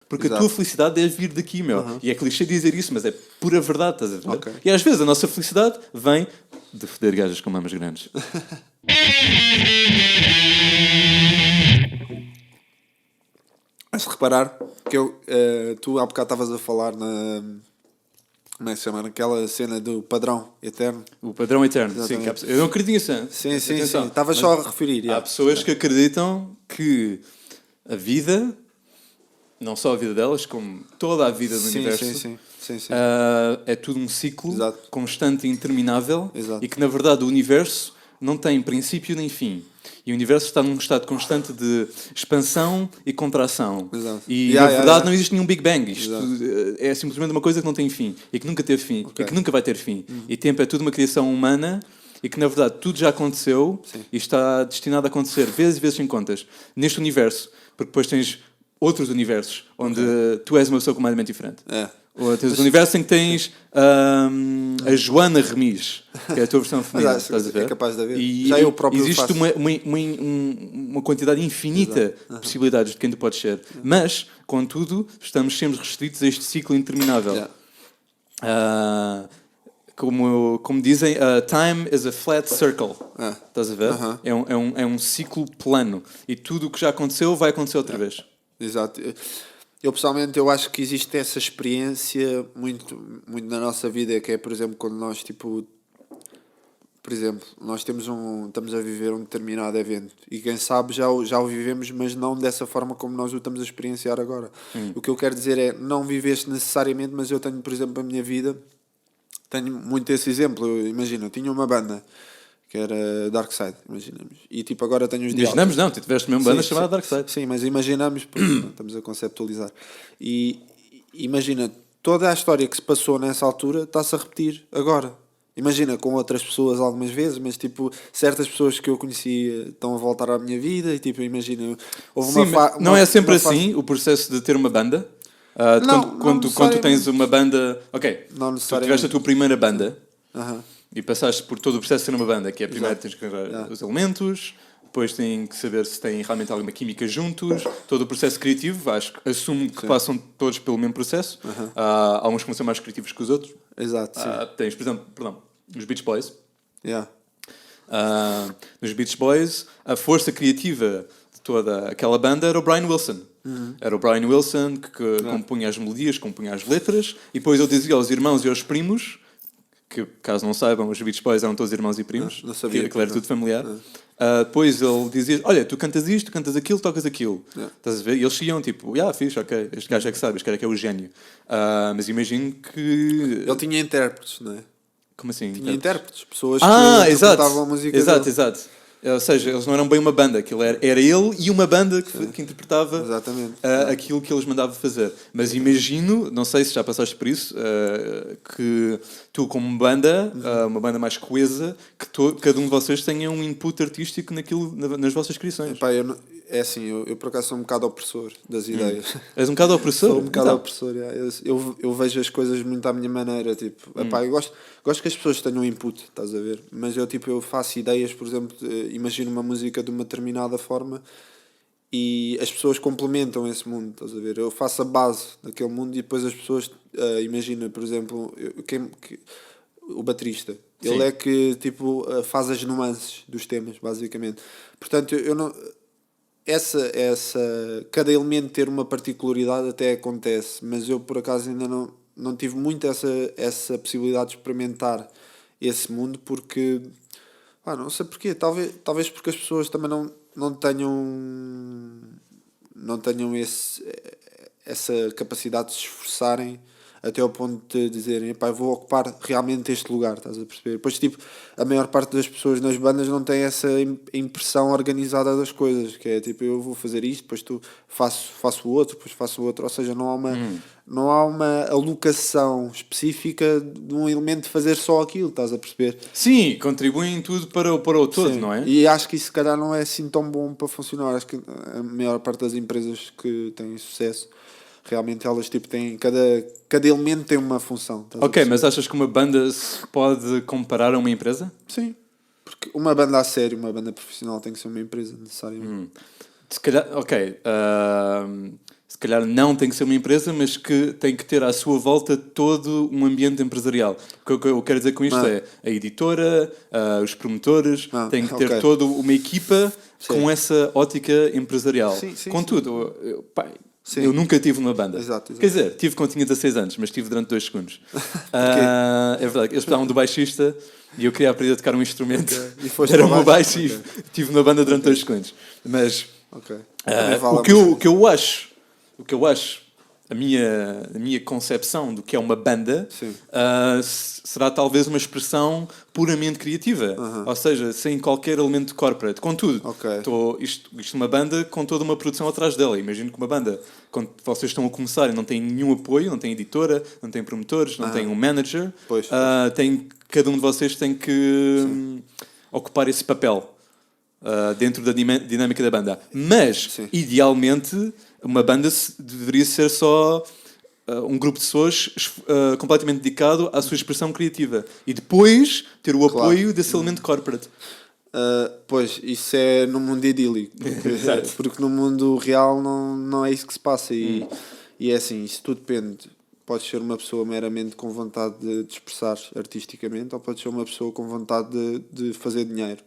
Porque a tua felicidade deve vir daqui, meu. E é clichê dizer isso, mas é pura verdade, estás a ver? Ok. E às vezes a nossa felicidade vem de foder gajas com mamas grandes. Mas se reparar que tu há bocado estavas a falar na... Como é que se chama? Naquela cena do padrão eterno. O padrão eterno. Sim, Exatamente. eu não acredito nisso. Sim. Atenção. Estavas Mas só a referir. há pessoas que acreditam que a vida, não só a vida delas, como toda a vida do universo, Sim. é tudo um ciclo Exato. constante e interminável. Exato. E que, na verdade, o universo não tem princípio nem fim. E o universo está num estado constante de expansão e contração. Exato. E, na verdade, não existe nenhum Big Bang. Isto é simplesmente uma coisa que não tem fim. E que nunca teve fim. E que nunca vai ter fim. E tempo é tudo uma criação humana e que, na verdade, tudo já aconteceu e está destinado a acontecer vezes e vezes sem contas neste universo. Porque depois tens outros universos onde tu és uma pessoa completamente diferente. Ou tens um universo em que tens a Joana Remis, que é a tua versão feminina, estás a ver? É capaz de haver. E Já eu próprio existe faço. uma quantidade infinita de possibilidades de quem tu podes ser. Mas, contudo, estamos sempre restritos a este ciclo interminável. Como dizem, time is a flat circle. Estás a ver? É um ciclo plano. E tudo o que já aconteceu vai acontecer outra vez. Exato. Eu pessoalmente eu acho que existe essa experiência muito na nossa vida, que é, por exemplo, quando nós por exemplo, nós estamos a viver um determinado evento e quem sabe já o vivemos, mas não dessa forma como nós o estamos a experienciar agora. O que eu quero dizer é, não viveste necessariamente, mas eu tenho, por exemplo, a minha vida, tenho muito esse exemplo. Imagina, eu tinha uma banda que era Darkside, imaginamos. E tipo, agora tenho os Imaginamos, Diálogos. não, tu tiveste mesmo banda chamada Darkside. Sim, mas imaginamos, porque estamos a conceptualizar. E imagina, toda a história que se passou nessa altura está-se a repetir agora. Imagina, com outras pessoas algumas vezes, mas tipo, certas pessoas que eu conhecia estão a voltar à minha vida e tipo, imagina, houve Sim, não é sempre assim o processo de ter uma banda. Quando tu tens uma banda... Ok, não tu tiveste a tua primeira banda Aham. e passaste por todo o processo de ter uma banda, que é primeiro tens que arranjar os elementos, depois têm que saber se têm realmente alguma química juntos, todo o processo criativo, assumo que passam todos pelo mesmo processo. Há uns que vão ser mais criativos que os outros. Exato, sim. Tens, por exemplo, nos Beach Boys. Yeah. Nos Beach Boys, a força criativa de toda aquela banda era o Brian Wilson. Era o Brian Wilson que compunha as melodias, compunha as letras, e depois ele dizia aos irmãos e aos primos, que caso não saibam, os Beach Boys eram todos irmãos e primos, não sabia, aquilo era tudo familiar. Depois ele dizia, olha, tu cantas isto, tu cantas aquilo, tocas aquilo. Estás a ver? E eles iam tipo, fixe, ok, este gajo é que sabe, este cara é que é o gênio. Mas imagino que... Ele tinha intérpretes, não é? Como assim? Tinha intérpretes, pessoas que interpretavam a música dele. Exato. Ou seja, eles não eram bem uma banda, aquilo era ele e uma banda que interpretava aquilo que eles mandavam fazer. Mas imagino, não sei se já passaste por isso, que tu como banda, uma banda mais coesa, que cada um de vocês tenha um input artístico nas vossas criações. Epá, é assim, eu por acaso sou um bocado opressor das ideias. És um bocado opressor? Sou um bocado opressor, eu vejo as coisas muito à minha maneira, tipo, epá, eu gosto que as pessoas tenham input, estás a ver? Mas eu faço ideias, por exemplo, imagino uma música de uma determinada forma e as pessoas complementam esse mundo, estás a ver? Eu faço a base daquele mundo e depois as pessoas, imagina, por exemplo, o baterista, ele é que tipo, faz as nuances dos temas, basicamente. Portanto, eu não... cada elemento ter uma particularidade até acontece, mas eu por acaso ainda não tive muito essa possibilidade de experimentar esse mundo porque não sei porquê, talvez porque as pessoas também não tenham essa capacidade de se esforçarem até ao ponto de dizerem, eu vou ocupar realmente este lugar, estás a perceber? Depois, tipo, a maior parte das pessoas nas bandas não tem essa impressão organizada das coisas, que é tipo, eu vou fazer isto, depois faço o outro, depois faço o outro, ou seja, não há uma alocação específica de um elemento de fazer só aquilo, estás a perceber? Sim, contribuem tudo para o todo, Sim. não é? E acho que isso se calhar não é assim tão bom para funcionar. Acho que a maior parte das empresas que têm sucesso realmente elas tipo têm cada elemento tem uma função. Ok, mas achas que uma banda se pode comparar a uma empresa? Sim, porque uma banda a sério, uma banda profissional tem que ser uma empresa necessariamente. Se calhar, ok. se calhar não tem que ser uma empresa, mas que tem que ter à sua volta todo um ambiente empresarial. O que eu quero dizer com isto é a editora, os promotores, têm que ter toda uma equipa com essa ótica empresarial. Contudo, eu nunca tive uma banda. Exato. Quer dizer, tive quando tinha 16 anos, mas tive durante 2 segundos. É verdade, eles precisavam do baixista e eu queria aprender a tocar um instrumento. Era o meu baixo e tive uma banda durante 2 segundos. Mas o que eu acho, a minha concepção do que é uma banda será talvez uma expressão puramente criativa, ou seja, sem qualquer elemento corporate. Contudo, isto é uma banda com toda uma produção atrás dela. Imagino que uma banda, quando vocês estão a começar e não tem nenhum apoio, não tem editora, não tem promotores, não tem um manager, cada um de vocês tem que ocupar esse papel dentro da dinâmica da banda. Mas, idealmente, uma banda deveria ser só um grupo de pessoas completamente dedicado à sua expressão criativa. E depois ter o apoio desse elemento corporate. Pois, isso é no mundo idílico. Porque no mundo real não é isso que se passa. E é assim, isso tudo depende. Podes ser uma pessoa meramente com vontade de expressar artisticamente, ou podes ser uma pessoa com vontade de fazer dinheiro.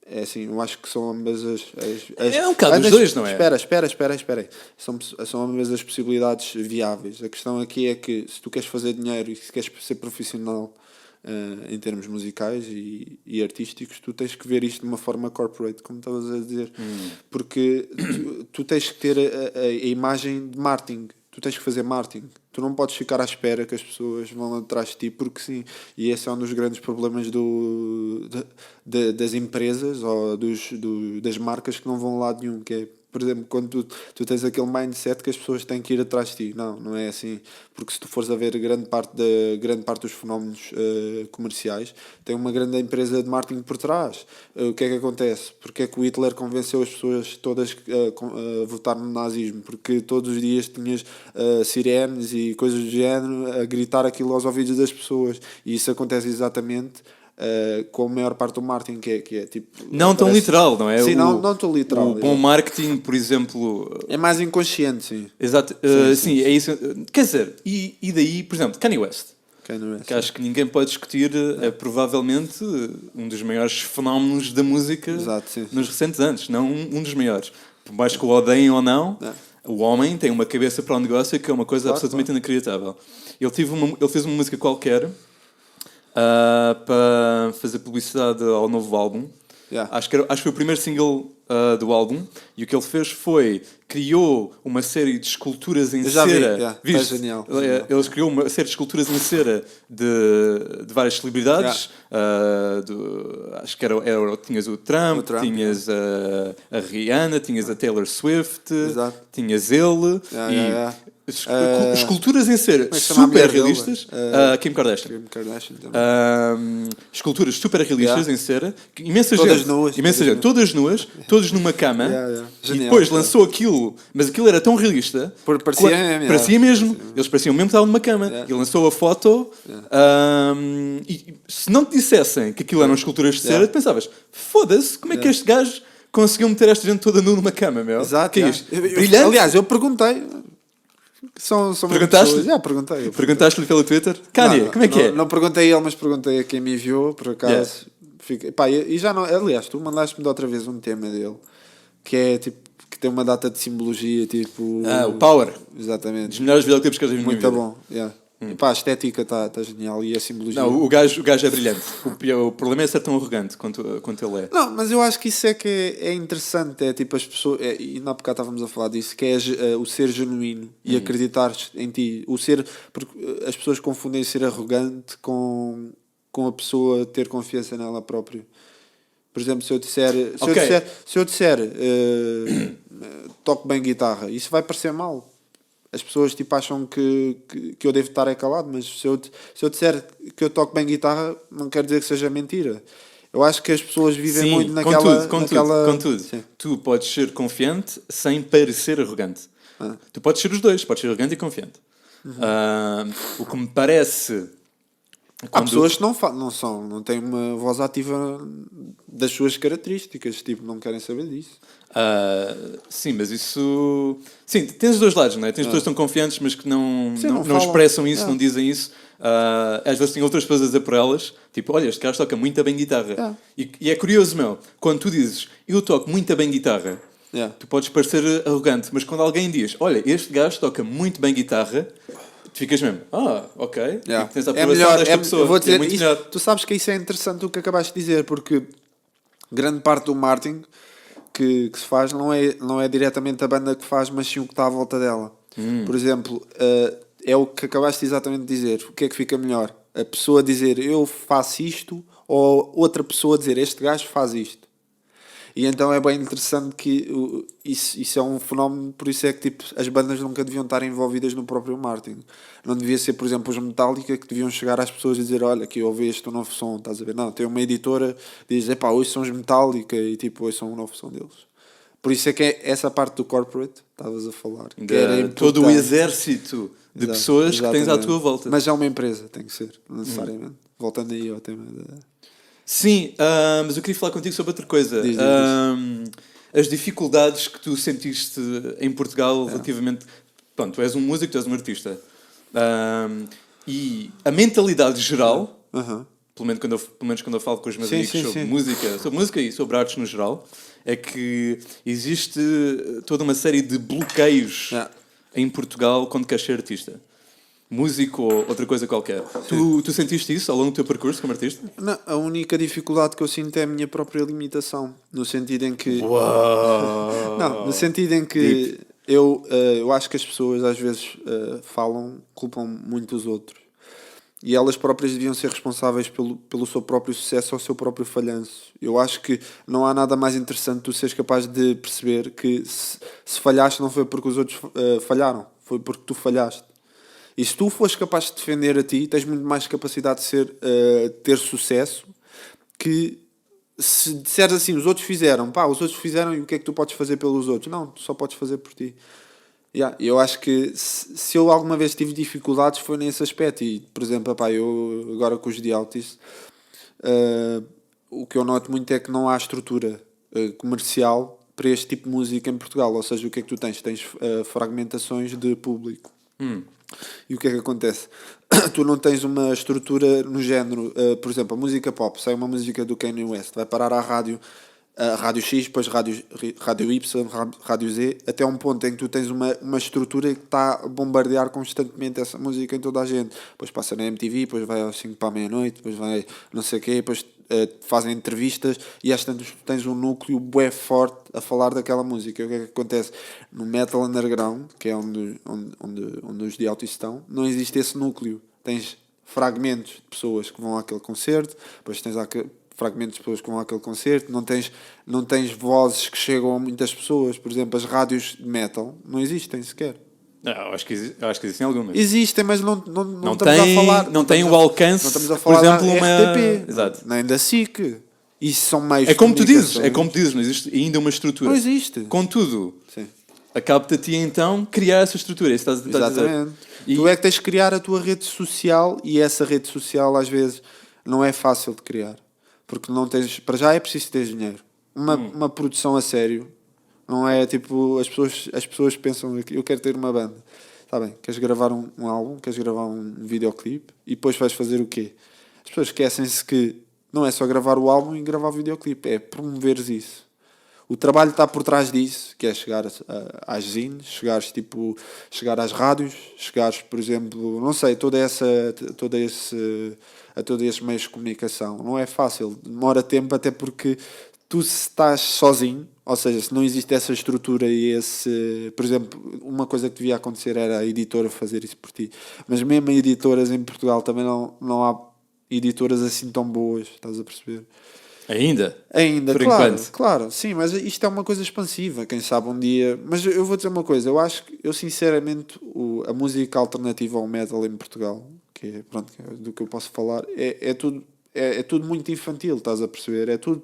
É assim, eu acho que são ambas é um bocado dos dois, não é? Espera aí. São ambas as possibilidades viáveis. A questão aqui é que se tu queres fazer dinheiro e se queres ser profissional em termos musicais e artísticos, tu tens que ver isto de uma forma corporate, como estavas a dizer. Porque tu tens que ter a imagem de marketing. Tu tens que fazer marketing. Tu não podes ficar à espera que as pessoas vão atrás de ti, porque sim. E esse é um dos grandes problemas das empresas ou das marcas que não vão a lado nenhum, que é, por exemplo, quando tu tens aquele mindset que as pessoas têm que ir atrás de ti. Não é assim. Porque se tu fores a ver grande parte dos fenómenos comerciais, tem uma grande empresa de marketing por trás. O que é que acontece? Porque é que o Hitler convenceu as pessoas todas a votar no nazismo? Porque todos os dias tinhas sirenes e coisas do género a gritar aquilo aos ouvidos das pessoas. E isso acontece exatamente com a maior parte do marketing, que é tipo... Não tão literal, não é? Sim, não tão literal. O bom marketing, por exemplo... É mais inconsciente, sim. Exato. Sim, é isso. Quer dizer, e daí, por exemplo, Kanye West. Que acho que ninguém pode discutir, é provavelmente um dos maiores fenómenos da música nos recentes anos. Não um dos maiores. Por mais que o odeiem ou não... O homem tem uma cabeça para o negócio que é uma coisa absolutamente inacreditável. Ele fez uma música qualquer para fazer publicidade ao novo álbum. Acho que foi o primeiro single do álbum. E o que ele fez foi... Criou uma série de esculturas em cera. É genial. Ele criou uma série de esculturas em cera de várias celebridades. Acho que tinhas o Trump, tinhas a Rihanna, tinhas a Taylor Swift, tinhas ele. Esculturas em cera super realistas. Kim Kardashian esculturas super realistas em cera. Imensa gente, todas nuas, todos numa cama. E depois lançou aquilo, mas aquilo era tão realista, parecia mesmo. Eles pareciam mesmo que estavam numa cama. E lançou a foto. E se não te dissessem que aquilo eram esculturas de cera, tu pensavas, foda-se, como é que este gajo conseguiu meter esta gente toda nua numa cama, meu? Exato. Que é isto? Brilhante. Aliás, eu perguntei. Perguntaste? Já perguntei. Perguntaste-lhe pelo Twitter? Kanye, como é que é? Não perguntei a ele, mas perguntei a quem me enviou, por acaso. E já não. Aliás, tu mandaste-me de outra vez um tema dele que é tipo. Que tem uma data de simbologia, tipo... o Power. Exatamente. Dos melhores videoclipes que eu já vi na minha vida. Muito bom, a estética está genial e a simbologia... Não, o gajo é brilhante. O problema é ser tão arrogante quanto ele é. Não, mas eu acho que isso é que é interessante. É tipo as pessoas... e na época estávamos a falar disso, que é o ser genuíno e acreditar em ti. O ser... Porque as pessoas confundem ser arrogante com a pessoa ter confiança nela própria. Por exemplo, se eu disser toco bem guitarra, isso vai parecer mal. As pessoas tipo, acham que eu devo estar calado, mas se eu disser que eu toco bem guitarra, não quer dizer que seja mentira. Eu acho que as pessoas vivem muito naquela... Contudo, tu podes ser confiante sem parecer arrogante. Tu podes ser os dois, podes ser arrogante e confiante. O que me parece Há pessoas que não têm uma voz ativa das suas características, tipo, não querem saber disso. Sim, mas isso... Sim, tens os dois lados, não é? Tens pessoas que estão confiantes, mas que não expressam isso, não dizem isso. Às vezes têm outras pessoas a dizer por elas, tipo, olha, este gajo toca muito bem guitarra. E é curioso, meu, quando tu dizes, eu toco muito bem guitarra, tu podes parecer arrogante, mas quando alguém diz, olha, este gajo toca muito bem guitarra, tu ficas mesmo, ok, e tens a aprovação desta pessoa. Eu vou dizer, muito melhor. Tu sabes que isso é interessante o que acabaste de dizer, porque grande parte do marketing que se faz não é diretamente a banda que faz, mas sim o que está à volta dela. Por exemplo, é o que acabaste exatamente de dizer. O que é que fica melhor? A pessoa dizer eu faço isto ou outra pessoa dizer este gajo faz isto. E então é bem interessante que isso é um fenómeno, por isso é que tipo, as bandas nunca deviam estar envolvidas no próprio marketing. Não devia ser, por exemplo, os Metallica que deviam chegar às pessoas e dizer olha, que eu ouvi este novo som, estás a ver? Não, tem uma editora que diz, hoje são os Metallica e tipo, hoje são um novo som deles. Por isso é que é essa parte do corporate, estavas a falar. Que era todo o exército de pessoas que tens à tua volta. Mas é uma empresa, tem que ser, necessariamente. Voltando aí ao tema da... Sim, mas eu queria falar contigo sobre outra coisa. Diz. As dificuldades que tu sentiste em Portugal relativamente... Pronto, tu és um músico, tu és um artista. E a mentalidade geral, pelo menos quando eu falo com os meus amigos sobre música e sobre artes no geral, é que existe toda uma série de bloqueios em Portugal quando queres ser artista. Músico ou outra coisa qualquer. Tu sentiste isso ao longo do teu percurso como artista? Não, a única dificuldade que eu sinto é a minha própria limitação. No sentido em que... Não, no sentido em que eu acho que as pessoas às vezes culpam muito os outros. E elas próprias deviam ser responsáveis pelo seu próprio sucesso ou seu próprio falhanço. Eu acho que não há nada mais interessante tu seres capaz de perceber que se falhaste não foi porque os outros falharam, foi porque tu falhaste. E se tu fores capaz de defender a ti, tens muito mais capacidade de ter sucesso que se disseres assim, os outros fizeram e o que é que tu podes fazer pelos outros? Não, tu só podes fazer por ti. Eu acho que se eu alguma vez tive dificuldades foi nesse aspecto. E, por exemplo, eu agora com os The Artists, o que eu noto muito é que não há estrutura comercial para este tipo de música em Portugal. Ou seja, o que é que tu tens? Tens fragmentações de público. E o que é que acontece? Tu não tens uma estrutura no género, por exemplo, a música pop, sai uma música do Kanye West, vai parar à rádio X, depois rádio Y, rádio Z, até um ponto em que tu tens uma estrutura que está a bombardear constantemente essa música em toda a gente. Depois passa na MTV, depois vai às 5 para a meia-noite, depois vai não sei o quê, depois fazem entrevistas e às tantas tu tens um núcleo bué forte a falar daquela música. E o que é que acontece? No metal underground, que é onde os The Artists estão, não existe esse núcleo. Tens fragmentos de pessoas que vão àquele concerto, depois tens fragmentos de pessoas que vão àquele concerto, não tens vozes que chegam a muitas pessoas. Por exemplo, as rádios de metal não existem sequer. Eu acho que existem algumas. Existem, mas não estamos a falar. Não têm o alcance, não estamos a falar, por exemplo, da RTP, Exato. nem da SIC. Isso são meios é como tu dizes, não existe ainda uma estrutura. Não existe. Contudo, acaba-te a ti então criar essa estrutura. Exatamente. A dizer. Tu é que tens de criar a tua rede social e essa rede social às vezes não é fácil de criar. Porque não tens, para já é preciso ter dinheiro. Uma produção a sério, não é tipo, as pessoas pensam que eu quero ter uma banda. Está bem, queres gravar um álbum, queres gravar um videoclipe e depois vais fazer o quê? As pessoas esquecem-se que não é só gravar o álbum e gravar o videoclipe, é promoveres isso. O trabalho está por trás disso, que é chegar às zines, chegar às rádios, chegares, por exemplo, não sei, todos esses meios de comunicação. Não é fácil, demora tempo, até porque tu se estás sozinho, ou seja, se não existe essa estrutura e por exemplo, uma coisa que devia acontecer era a editora fazer isso por ti. Mas mesmo em editoras em Portugal também não há editoras assim tão boas, estás a perceber? Ainda, por enquanto. Claro, sim, mas isto é uma coisa expansiva, quem sabe um dia... Mas eu vou dizer uma coisa, eu sinceramente, a música alternativa ao metal em Portugal, que é do que eu posso falar, é tudo, é tudo muito infantil, estás a perceber? É tudo...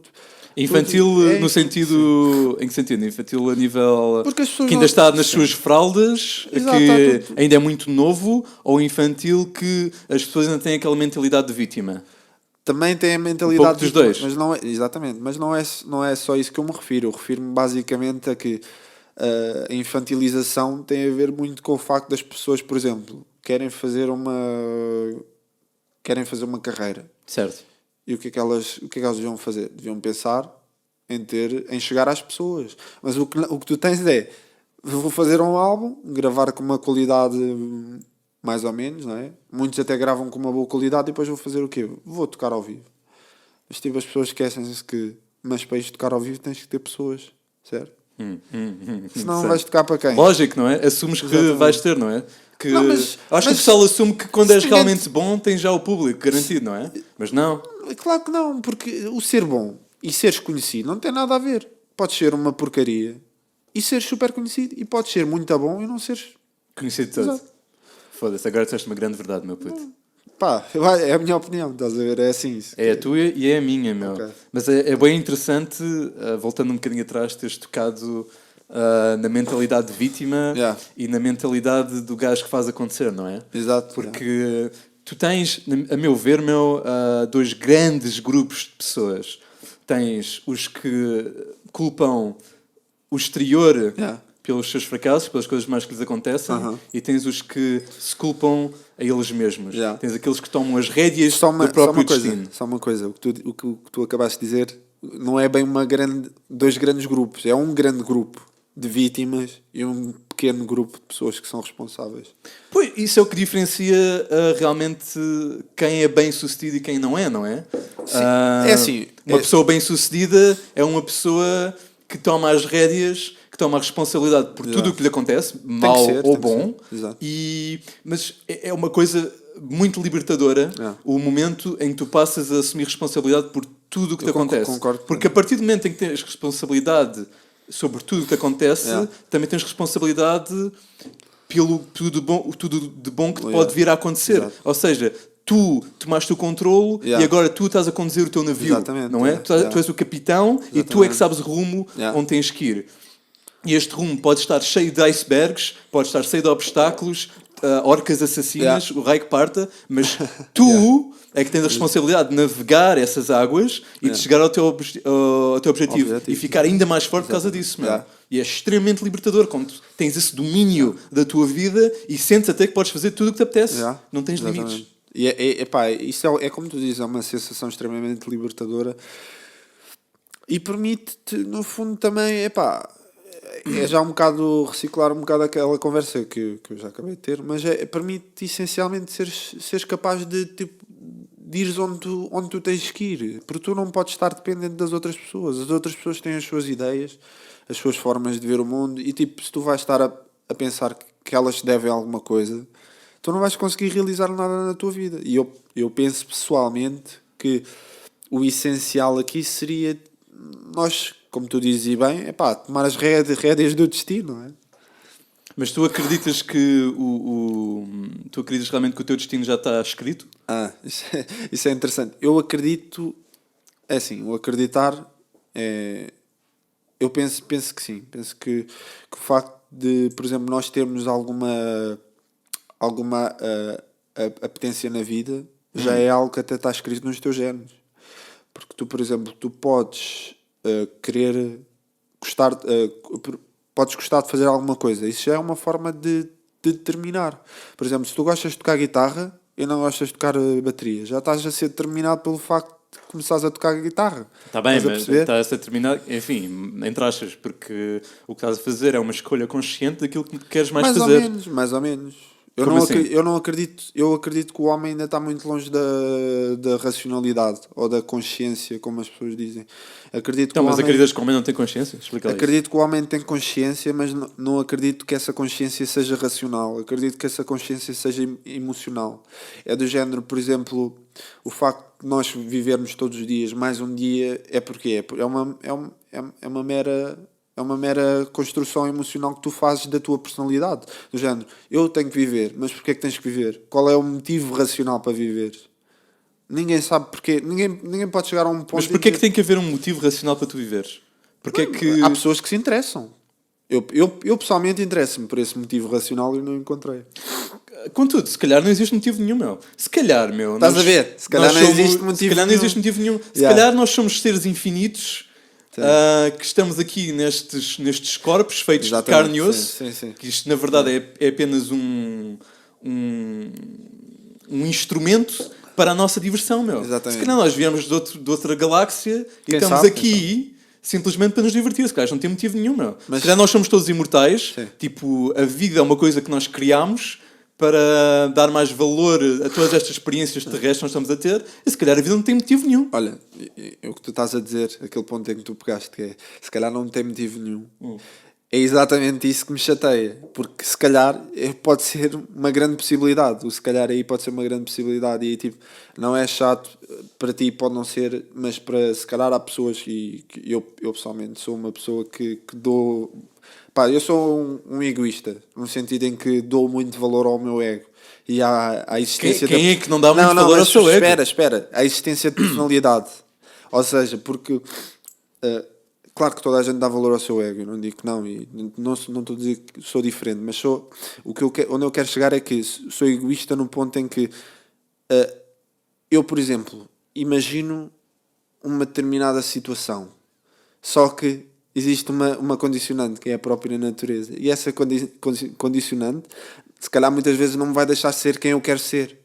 Infantil tudo, no sentido... Em que sentido? Infantil a nível... Que ainda está nas suas fraldas, Exato, que ainda é muito novo, ou infantil que as pessoas ainda têm aquela mentalidade de vítima? Também tem a mentalidade dos dois. Mas não é, exatamente, mas não é só isso que eu me refiro. Eu refiro-me basicamente a que a infantilização tem a ver muito com o facto das pessoas, por exemplo, querem fazer uma carreira. Certo. E o que é que elas deviam fazer? Deviam pensar em chegar às pessoas. Mas o que tu tens vou fazer um álbum, gravar com uma qualidade mais ou menos, não é? Muitos até gravam com uma boa qualidade e depois vou fazer o quê? Vou tocar ao vivo. Mas tipo, as pessoas esquecem-se que, mas para isto tocar ao vivo tens que ter pessoas, certo? Senão vais tocar para quem? Lógico, não é? Assumes que vais ter, não é? Que não, acho que o pessoal assume que quando és realmente bom tens já o público garantido, não é? Mas não. Claro que não, porque o ser bom e seres conhecido não tem nada a ver. Podes ser uma porcaria e seres super conhecido, e podes ser muito bom e não seres conhecido todo. Exato. Foda-se, agora disseste uma grande verdade, meu puto. Pá, é a minha opinião, estás a ver? É assim. É a tua e é a minha, meu. Okay. Mas é bem interessante, voltando um bocadinho atrás, teres tocado na mentalidade de vítima e na mentalidade do gajo que faz acontecer, não é? Exato. Porque tu tens, a meu ver, dois grandes grupos de pessoas. Tens os que culpam o exterior pelos seus fracassos, pelas coisas mais que lhes acontecem, e tens os que se culpam a eles mesmos. Tens aqueles que tomam as rédeas do próprio destino. Só uma coisa, o que tu acabaste de dizer não é bem dois grandes grupos, é um grande grupo de vítimas e um pequeno grupo de pessoas que são responsáveis. Pois, isso é o que diferencia realmente quem é bem-sucedido e quem não é, não é? Sim. É assim. Uma pessoa bem-sucedida é uma pessoa que toma as rédeas, que toma a responsabilidade por tudo o que lhe acontece, mal ou bom. Mas é uma coisa muito libertadora o momento em que tu passas a assumir responsabilidade por tudo o que te acontece. Porque a partir do momento em que tens responsabilidade sobre tudo o que te acontece, também tens responsabilidade pelo tudo de bom que te pode vir a acontecer. Exato. Ou seja, tu tomaste o controle e agora tu estás a conduzir o teu navio. Exatamente. Não é? Tu és o capitão. Exatamente. E tu é que sabes o rumo onde tens que ir. E este rumo pode estar cheio de icebergs, pode estar cheio de obstáculos, orcas assassinas, o raio que parta, mas tu é que tens a responsabilidade de navegar essas águas e de chegar ao teu objetivo e ficar ainda mais forte por causa disso, meu. E é extremamente libertador quando tens esse domínio da tua vida e sentes até que podes fazer tudo o que te apetece. Não tens limites. E isso é como tu dizes, é uma sensação extremamente libertadora e permite-te, no fundo, também, é já um bocado reciclar um bocado aquela conversa que eu já acabei de ter, mas permite essencialmente seres capaz de ires onde tu tens que ir, porque tu não podes estar dependente das outras pessoas. As outras pessoas têm as suas ideias, as suas formas de ver o mundo, e se tu vais estar a pensar que elas te devem alguma coisa, tu não vais conseguir realizar nada na tua vida. E eu penso pessoalmente que o essencial aqui seria nós, como tu dizes bem, tomar as rédeas do destino, não é? Mas tu acreditas que tu acreditas realmente que o teu destino já está escrito? Isso é interessante. Eu acredito, o acreditar eu penso que sim. Penso que o facto de, por exemplo, nós termos alguma apetência na vida já é algo que até está escrito nos teus genes. Porque tu, por exemplo, tu podes podes gostar de fazer alguma coisa. Isso já é uma forma de determinar. Por exemplo, se tu gostas de tocar guitarra e não gostas de tocar bateria, já estás a ser determinado pelo facto de começares a tocar guitarra. Está bem, mas estás a ser determinado, enfim, entre aspas, porque o que estás a fazer é uma escolha consciente daquilo que queres mais fazer. Mais ou menos. Eu não acredito. Eu acredito que o homem ainda está muito longe da racionalidade ou da consciência, como as pessoas dizem. Acreditas que o homem não tem consciência? Explica lá. Acredito que o homem tem consciência, mas não acredito que essa consciência seja racional. Acredito que essa consciência seja emocional. É do género, por exemplo, o facto de nós vivermos todos os dias mais um dia é porque é uma mera construção emocional que tu fazes da tua personalidade. Do género, eu tenho que viver, mas porquê é que tens que viver? Qual é o motivo racional para viver? Ninguém sabe porquê. Ninguém pode chegar a um ponto... Mas porquê é que tem que haver um motivo racional para tu viveres? Porque é que... Há pessoas que se interessam. Eu pessoalmente interesso-me por esse motivo racional e não encontrei. Contudo, se calhar não existe motivo nenhum, meu. Se calhar, meu... Estás a ver? Se calhar não existe motivo Se calhar não existe motivo nenhum. Se calhar nós somos seres infinitos que estamos aqui nestes corpos feitos de carne e osso. Sim. Que isto, na verdade, é apenas um instrumento para a nossa diversão, meu. Exatamente. Se calhar nós viemos de outra galáxia e estamos sabe, aqui... simplesmente para nos divertir, se calhar não tem motivo nenhum, meu. Se calhar nós somos todos imortais, tipo, a vida é uma coisa que nós criámos para dar mais valor a todas estas experiências terrestres que nós estamos a ter, e se calhar a vida não tem motivo nenhum. Olha, o que tu estás a dizer, aquele ponto em que tu pegaste, que é, se calhar não tem motivo nenhum, é exatamente isso que me chateia, porque se calhar pode ser uma grande possibilidade, o se calhar aí pode ser uma grande possibilidade, e tipo, não é chato, para ti pode não ser, mas para, se calhar há pessoas, e eu pessoalmente sou uma pessoa que dou... Pá, eu sou um egoísta, no sentido em que dou muito valor ao meu ego. E há a existência... Quem é que não dá muito valor ao seu ego? Espera. A existência de personalidade. Ou seja, porque... claro que toda a gente dá valor ao seu ego. Eu não digo que não. E não estou a dizer que sou diferente. Mas onde eu quero chegar é que sou egoísta no ponto em que... eu, por exemplo, imagino uma determinada situação. Só que... existe uma condicionante, que é a própria natureza. E essa condicionante, se calhar muitas vezes não me vai deixar ser quem eu quero ser.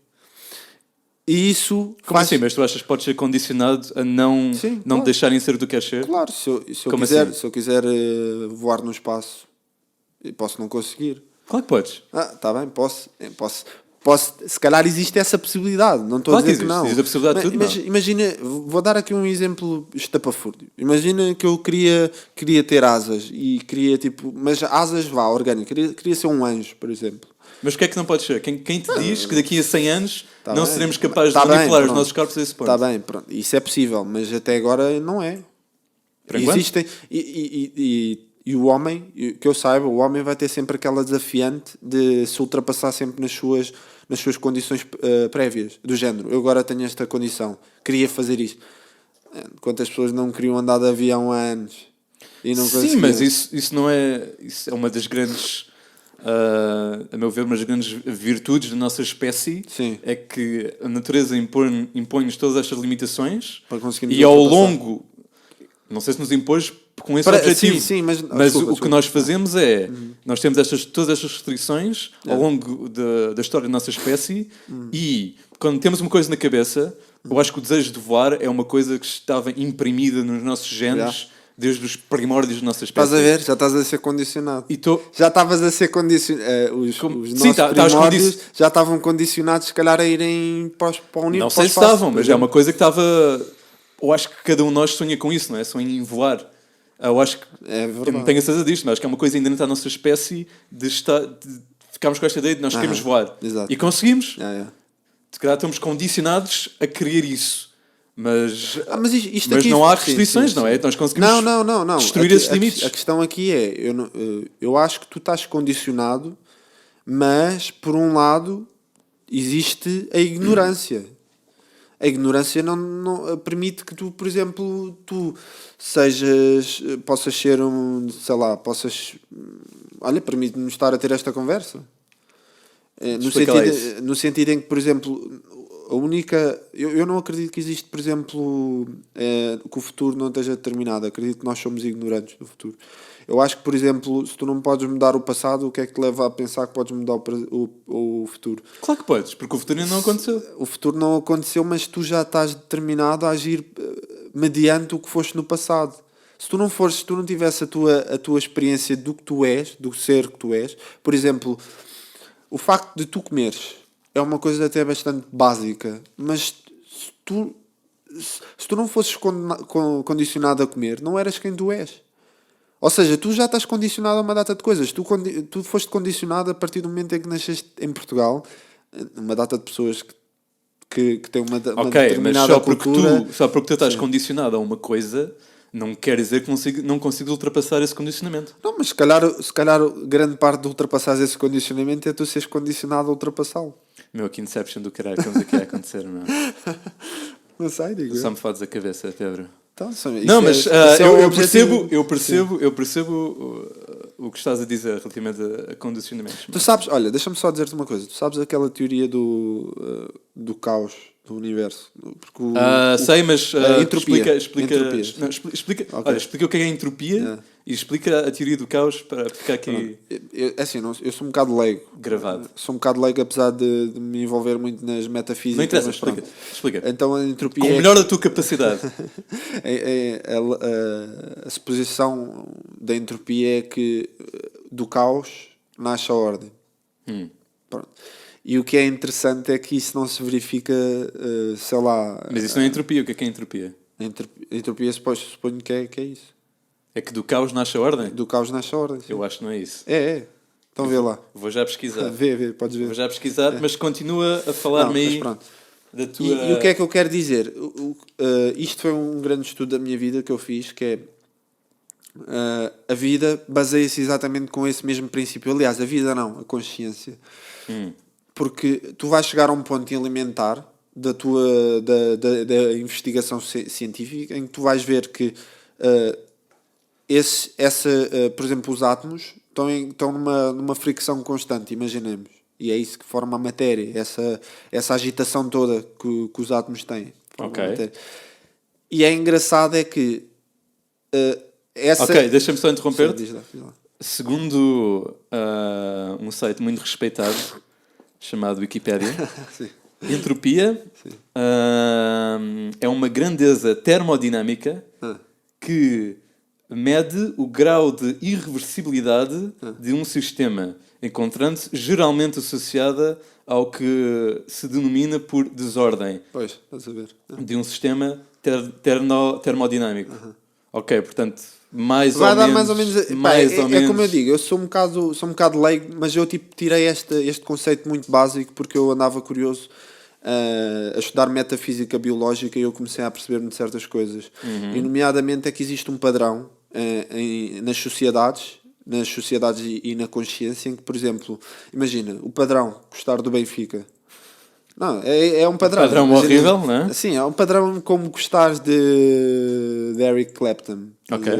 E isso... Como assim? Mas tu achas que podes ser condicionado a não te deixarem ser o que tu queres ser? Claro, se eu quiser voar no espaço, posso não conseguir. Claro que podes. Está bem, posso. Se calhar existe essa possibilidade, não estou a dizer que não. Existe a possibilidade de tudo, imagina, vou dar aqui um exemplo estapafúrdio. Imagina que eu queria ter asas e queria tipo, mas asas orgânicas, queria ser um anjo, por exemplo. Mas o que é que não podes ser? Quem te diz que daqui a 100 anos não seremos capazes de manipular os nossos corpos a esse ponto? Está bem, pronto. Isso é possível, mas até agora não é. Existem e o homem, que eu saiba, o homem vai ter sempre aquela desafiante de se ultrapassar sempre nas suas condições prévias, do género. Eu agora tenho esta condição, queria fazer isto. Quantas pessoas não queriam andar de avião há anos? E não conseguiam? Sim, mas isso não é... Isso é uma das grandes... a meu ver, uma das grandes virtudes da nossa espécie. Sim. É que a natureza impõe-nos todas estas limitações e ao longo... Não sei se nos impôs com esse objetivo. Sim, mas o que nós fazemos é... Nós temos todas estas restrições ao longo da história da nossa espécie e quando temos uma coisa na cabeça, eu acho que o desejo de voar é uma coisa que estava imprimida nos nossos genes desde os primórdios da nossa espécie. Estás a ver? Já estás a ser condicionado. Já estavas a ser condicionado. Os nossos primórdios já estavam condicionados, se calhar, a irem para o universo. Não sei se estavam, mas é uma coisa que estava... Eu acho que cada um de nós sonha com isso, não é? Sonha em voar. Eu acho que... eu não tenho a certeza disto, mas acho que é uma coisa inerente à nossa espécie de ficarmos com esta ideia de nós queremos voar. Exato. E conseguimos. Se calhar estamos condicionados a querer isso. Mas aqui, não há restrições, não é? Nós conseguimos não. destruir esses limites. A questão aqui é... Eu acho que tu estás condicionado, mas, por um lado, existe a ignorância. A ignorância não permite que tu, por exemplo, possas ser olha, permite-nos estar a ter esta conversa. No sentido em que, por exemplo, a única... Eu não acredito que existe, por exemplo, que o futuro não esteja determinado. Acredito que nós somos ignorantes do futuro. Eu acho que, por exemplo, se tu não podes mudar o passado, o que é que te leva a pensar que podes mudar o futuro? Claro que podes, porque o futuro ainda não aconteceu. O futuro não aconteceu, mas tu já estás determinado a agir mediante o que foste no passado. Se tu não tivesse a tua experiência do que tu és, do ser que tu és, por exemplo, o facto de tu comeres é uma coisa até bastante básica, mas se tu não fosses condicionado a comer, não eras quem tu és. Ou seja, tu já estás condicionado a uma data de coisas. Tu foste condicionado a partir do momento em que nasceste em Portugal, uma data de pessoas que têm uma determinada mas cultura. Só porque tu estás condicionado a uma coisa, não quer dizer que não consigas ultrapassar esse condicionamento. Não, mas se calhar grande parte de ultrapassar esse condicionamento é tu seres condicionado a ultrapassá-lo. Meu, que inception do caralho, estamos aqui a acontecer, meu. Não sei, digo. Só me fodes a cabeça, Pedro. Então, não, mas eu percebo o que estás a dizer relativamente a condicionamentos. Tu sabes, olha, deixa-me só dizer-te uma coisa. Tu sabes aquela teoria do caos do universo? Porque sei, mas explica, entropia. Não, explica, Okay. olha, explica o que é entropia e explica a teoria do caos para ficar aqui assim, eu sou um bocado leigo. gravado. Sou um bocado leigo, apesar de me envolver muito nas metafísicas. Não interessa, mas explica. Então a entropia Com o melhor da tua capacidade. a suposição da entropia é que do caos nasce a ordem. Pronto. E o que é interessante é que isso não se verifica, sei lá... Mas isso não é entropia. O que é entropia? Entropia suponho que é isso. É que do caos nasce a ordem? Do caos nasce a ordem. Sim. Eu acho que não é isso. É. Então vê lá. Vou já pesquisar. Vê, podes ver. Vou já pesquisar, mas continua a falar-me aí da tua... E o que é que eu quero dizer? Isto foi um grande estudo da minha vida que eu fiz, que é... a vida baseia-se exatamente com esse mesmo princípio. Aliás, a vida não, a consciência. Porque tu vais chegar a um ponto elementar da investigação científica em que tu vais ver que por exemplo, os átomos estão numa fricção constante, imaginemos. E é isso que forma a matéria, essa agitação toda que os átomos têm. Ok. E é engraçado é que Ok, deixa-me só interromper-te. Diz lá. Segundo um site muito respeitado chamado Wikipédia, entropia é uma grandeza termodinâmica que mede o grau de irreversibilidade de um sistema, encontrando-se geralmente associada ao que se denomina por desordem. Pois, estás a ver. De um sistema termodinâmico. Ok, portanto, mais vai ou dar menos... mais ou menos. É como eu digo, eu sou um bocado leigo, mas eu tirei este conceito muito básico porque eu andava curioso a estudar metafísica biológica e eu comecei a perceber-me de certas coisas. E nomeadamente é que existe um padrão nas sociedades e na consciência em que, por exemplo, imagina, o padrão gostar do Benfica. Não, é um padrão. Um padrão horrível, não é? Sim, é um padrão como gostares de Eric Clapton. Ok,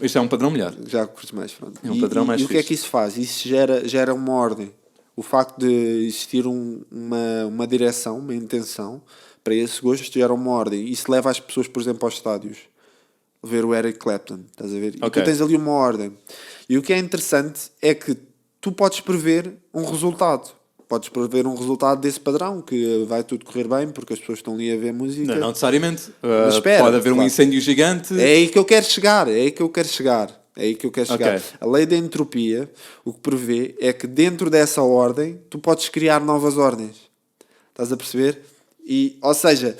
isso é um padrão melhor. Já curto mais, pronto. É um padrão mais E o que é que isso faz? Isso gera uma ordem. O facto de existir uma direção, uma intenção para esse gosto gera uma ordem. Isso leva as pessoas, por exemplo, aos estádios a ver o Eric Clapton, estás a ver? E tu tens ali uma ordem. E o que é interessante é que tu podes prever um resultado. Podes prever um resultado desse padrão, que vai tudo correr bem, porque as pessoas estão ali a ver música. Não necessariamente. Espera, pode haver um incêndio gigante. É aí que eu quero chegar. Okay. A lei da entropia, o que prevê é que dentro dessa ordem, tu podes criar novas ordens. Estás a perceber? Ou seja,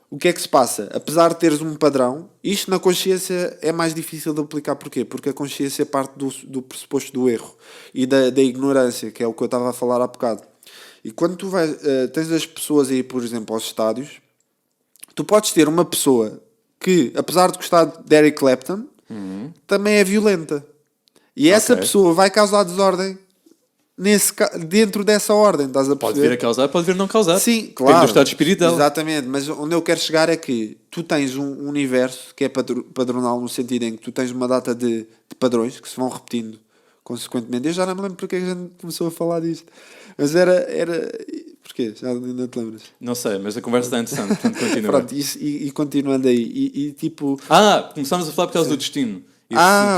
o que é que se passa? Apesar de teres um padrão, isto na consciência é mais difícil de aplicar. Porquê? Porque a consciência parte do pressuposto do erro e da ignorância, que é o que eu estava a falar há bocado. E quando tu tens as pessoas aí, por exemplo, aos estádios, tu podes ter uma pessoa que, apesar de gostar de Eric Clapton, também é violenta. E essa pessoa vai causar desordem dentro dessa ordem, estás a perceber? Pode vir a causar, pode vir a não causar. Sim, claro. Depende do estado de espírito dela. Exatamente, mas onde eu quero chegar é que tu tens um universo que é padronal no sentido em que tu tens uma data de padrões que se vão repetindo consequentemente. Eu já não me lembro porque a gente começou a falar disto. Mas era... Porquê? Já não te lembras? Não sei, mas a conversa está interessante, portanto continua. Pronto, e continuando aí, e tipo... começámos a falar por causa do destino.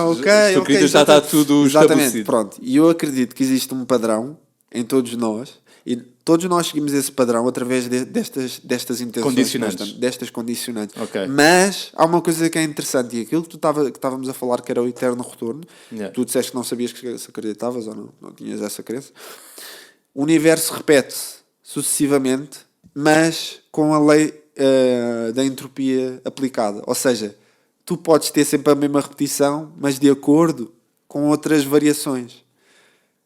Ok. Já está tudo estabelecido. Pronto. E eu acredito que existe um padrão em todos nós, e todos nós seguimos esse padrão através destas intenções. Condicionantes. Destas condicionantes. Okay. Mas há uma coisa que é interessante, e aquilo que estávamos a falar que era o eterno retorno, tu disseste que não sabias que se acreditavas ou não tinhas essa crença. O universo repete-se sucessivamente, mas com a lei da entropia aplicada. Ou seja, tu podes ter sempre a mesma repetição, mas de acordo com outras variações.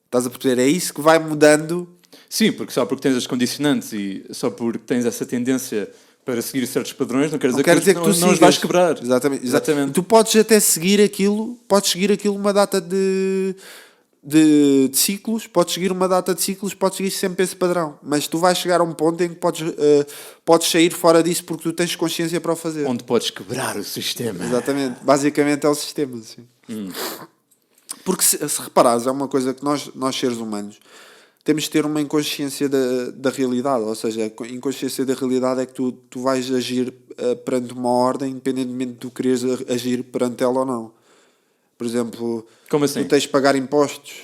Estás a perceber? É isso que vai mudando. Sim, porque só porque tens as condicionantes e só porque tens essa tendência para seguir certos padrões, não quer dizer que tu não os vais quebrar. Exatamente. Tu podes até seguir aquilo uma data de de ciclos, podes seguir uma data de ciclos, podes seguir sempre esse padrão. Mas tu vais chegar a um ponto em que podes sair fora disso porque tu tens consciência para o fazer. Onde podes quebrar o sistema. Exatamente. Basicamente é o sistema. Assim. Porque se reparares, é uma coisa que nós seres humanos temos de ter uma inconsciência da realidade. Ou seja, a inconsciência da realidade é que tu vais agir perante uma ordem, independentemente de tu quereres agir perante ela ou não. Por exemplo, como assim? Tu tens de pagar impostos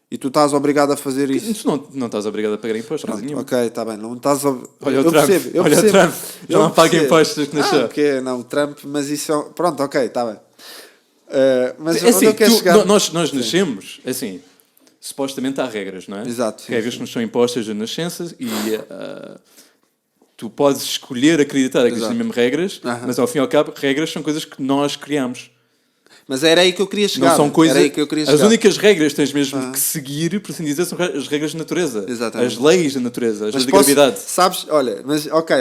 e tu estás obrigado a fazer isso. Tu não estás obrigado a pagar impostos. Pronto, ok, está bem. Não estás Olha o Trump. Olha o Trump. Já não paga impostos que nasceu. Ok, não, o Trump, mas isso é... Pronto, ok, está bem. Mas é assim, eu quero chegar... Nós nascemos, assim, supostamente há regras, não é? Exato. Regras que nos são impostas da nascença e tu podes escolher acreditar que existem mesmo regras, mas ao fim e ao cabo, regras são coisas que nós criamos. Mas era aí que eu queria chegar. Não são coisas... As únicas regras que tens mesmo que seguir, por assim dizer, são as regras da natureza. Exatamente. As leis da natureza, as leis da gravidade. Sabes, olha, mas ok.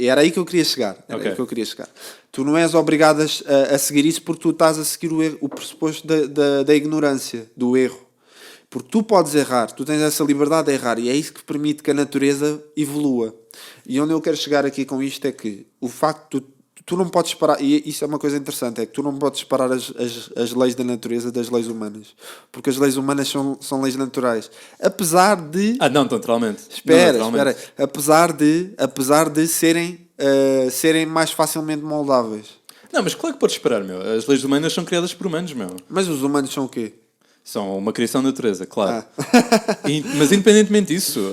Era aí que eu queria chegar. Aí que eu queria chegar. Tu não és obrigado a seguir isso porque tu estás a seguir o pressuposto da ignorância, do erro. Porque tu podes errar, tu tens essa liberdade de errar e é isso que permite que a natureza evolua. E onde eu quero chegar aqui com isto é que o facto de tu não podes separar, e isso é uma coisa interessante, é que tu não podes separar as leis da natureza das leis humanas. Porque as leis humanas são leis naturais. Apesar de... não, naturalmente. Espera. Apesar de serem mais facilmente moldáveis. Não, mas claro que podes esperar, meu. As leis humanas são criadas por humanos, meu. Mas os humanos são o quê? São uma criação da natureza, claro. Mas independentemente disso...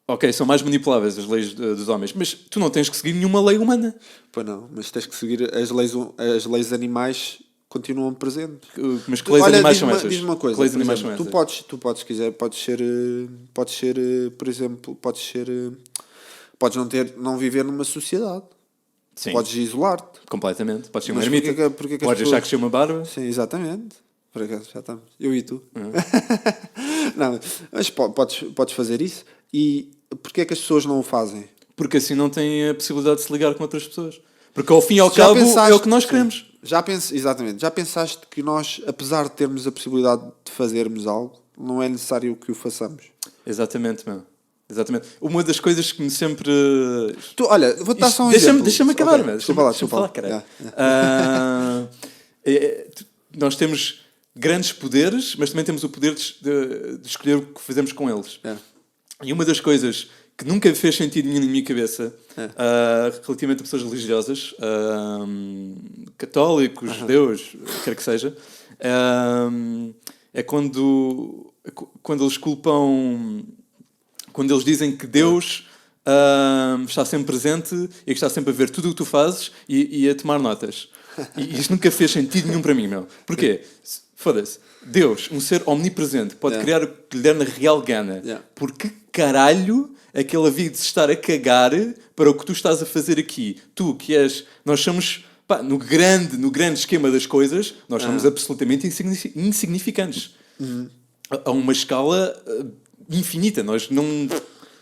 ok, são mais manipuláveis as leis dos homens, mas tu não tens que seguir nenhuma lei humana. Pois não, mas tens que seguir as leis animais continuam presentes. Mas que leis animais são essas? Diz-me uma coisa, que leis animais são tu podes quiser, podes ser, por exemplo, podes não viver numa sociedade. Sim. Podes isolar-te. Completamente. Podes ser uma ermita. Podes deixar crescer uma barba. Sim, exatamente. Por acaso já estamos. Eu e tu. Não, mas podes fazer isso. E porquê é que as pessoas não o fazem? Porque assim não têm a possibilidade de se ligar com outras pessoas. Porque ao fim e ao cabo é o que nós queremos. Exatamente. Já pensaste que nós, apesar de termos a possibilidade de fazermos algo, não é necessário que o façamos? Exatamente, meu. Exatamente. Uma das coisas que me sempre... olha, vou-te dar só um exemplo. Deixa-me acabar, okay. meu. Deixa-me falar, caralho. Nós temos grandes poderes, mas também temos o poder de escolher o que fazemos com eles. E uma das coisas que nunca fez sentido nenhum na minha cabeça, relativamente a pessoas religiosas, católicos, judeus, quer que seja, é quando eles culpam... Quando eles dizem que Deus está sempre presente e que está sempre a ver tudo o que tu fazes e a tomar notas. E isto nunca fez sentido nenhum para mim, meu. Porquê? Foda-se. Deus, um ser omnipresente, pode criar o que lhe der na real gana. Por que caralho é que ele havia de estar a cagar para o que tu estás a fazer aqui? Tu, que és... Nós somos... Pá, no grande esquema das coisas, nós somos absolutamente insignificantes. A uma escala infinita. Nós não...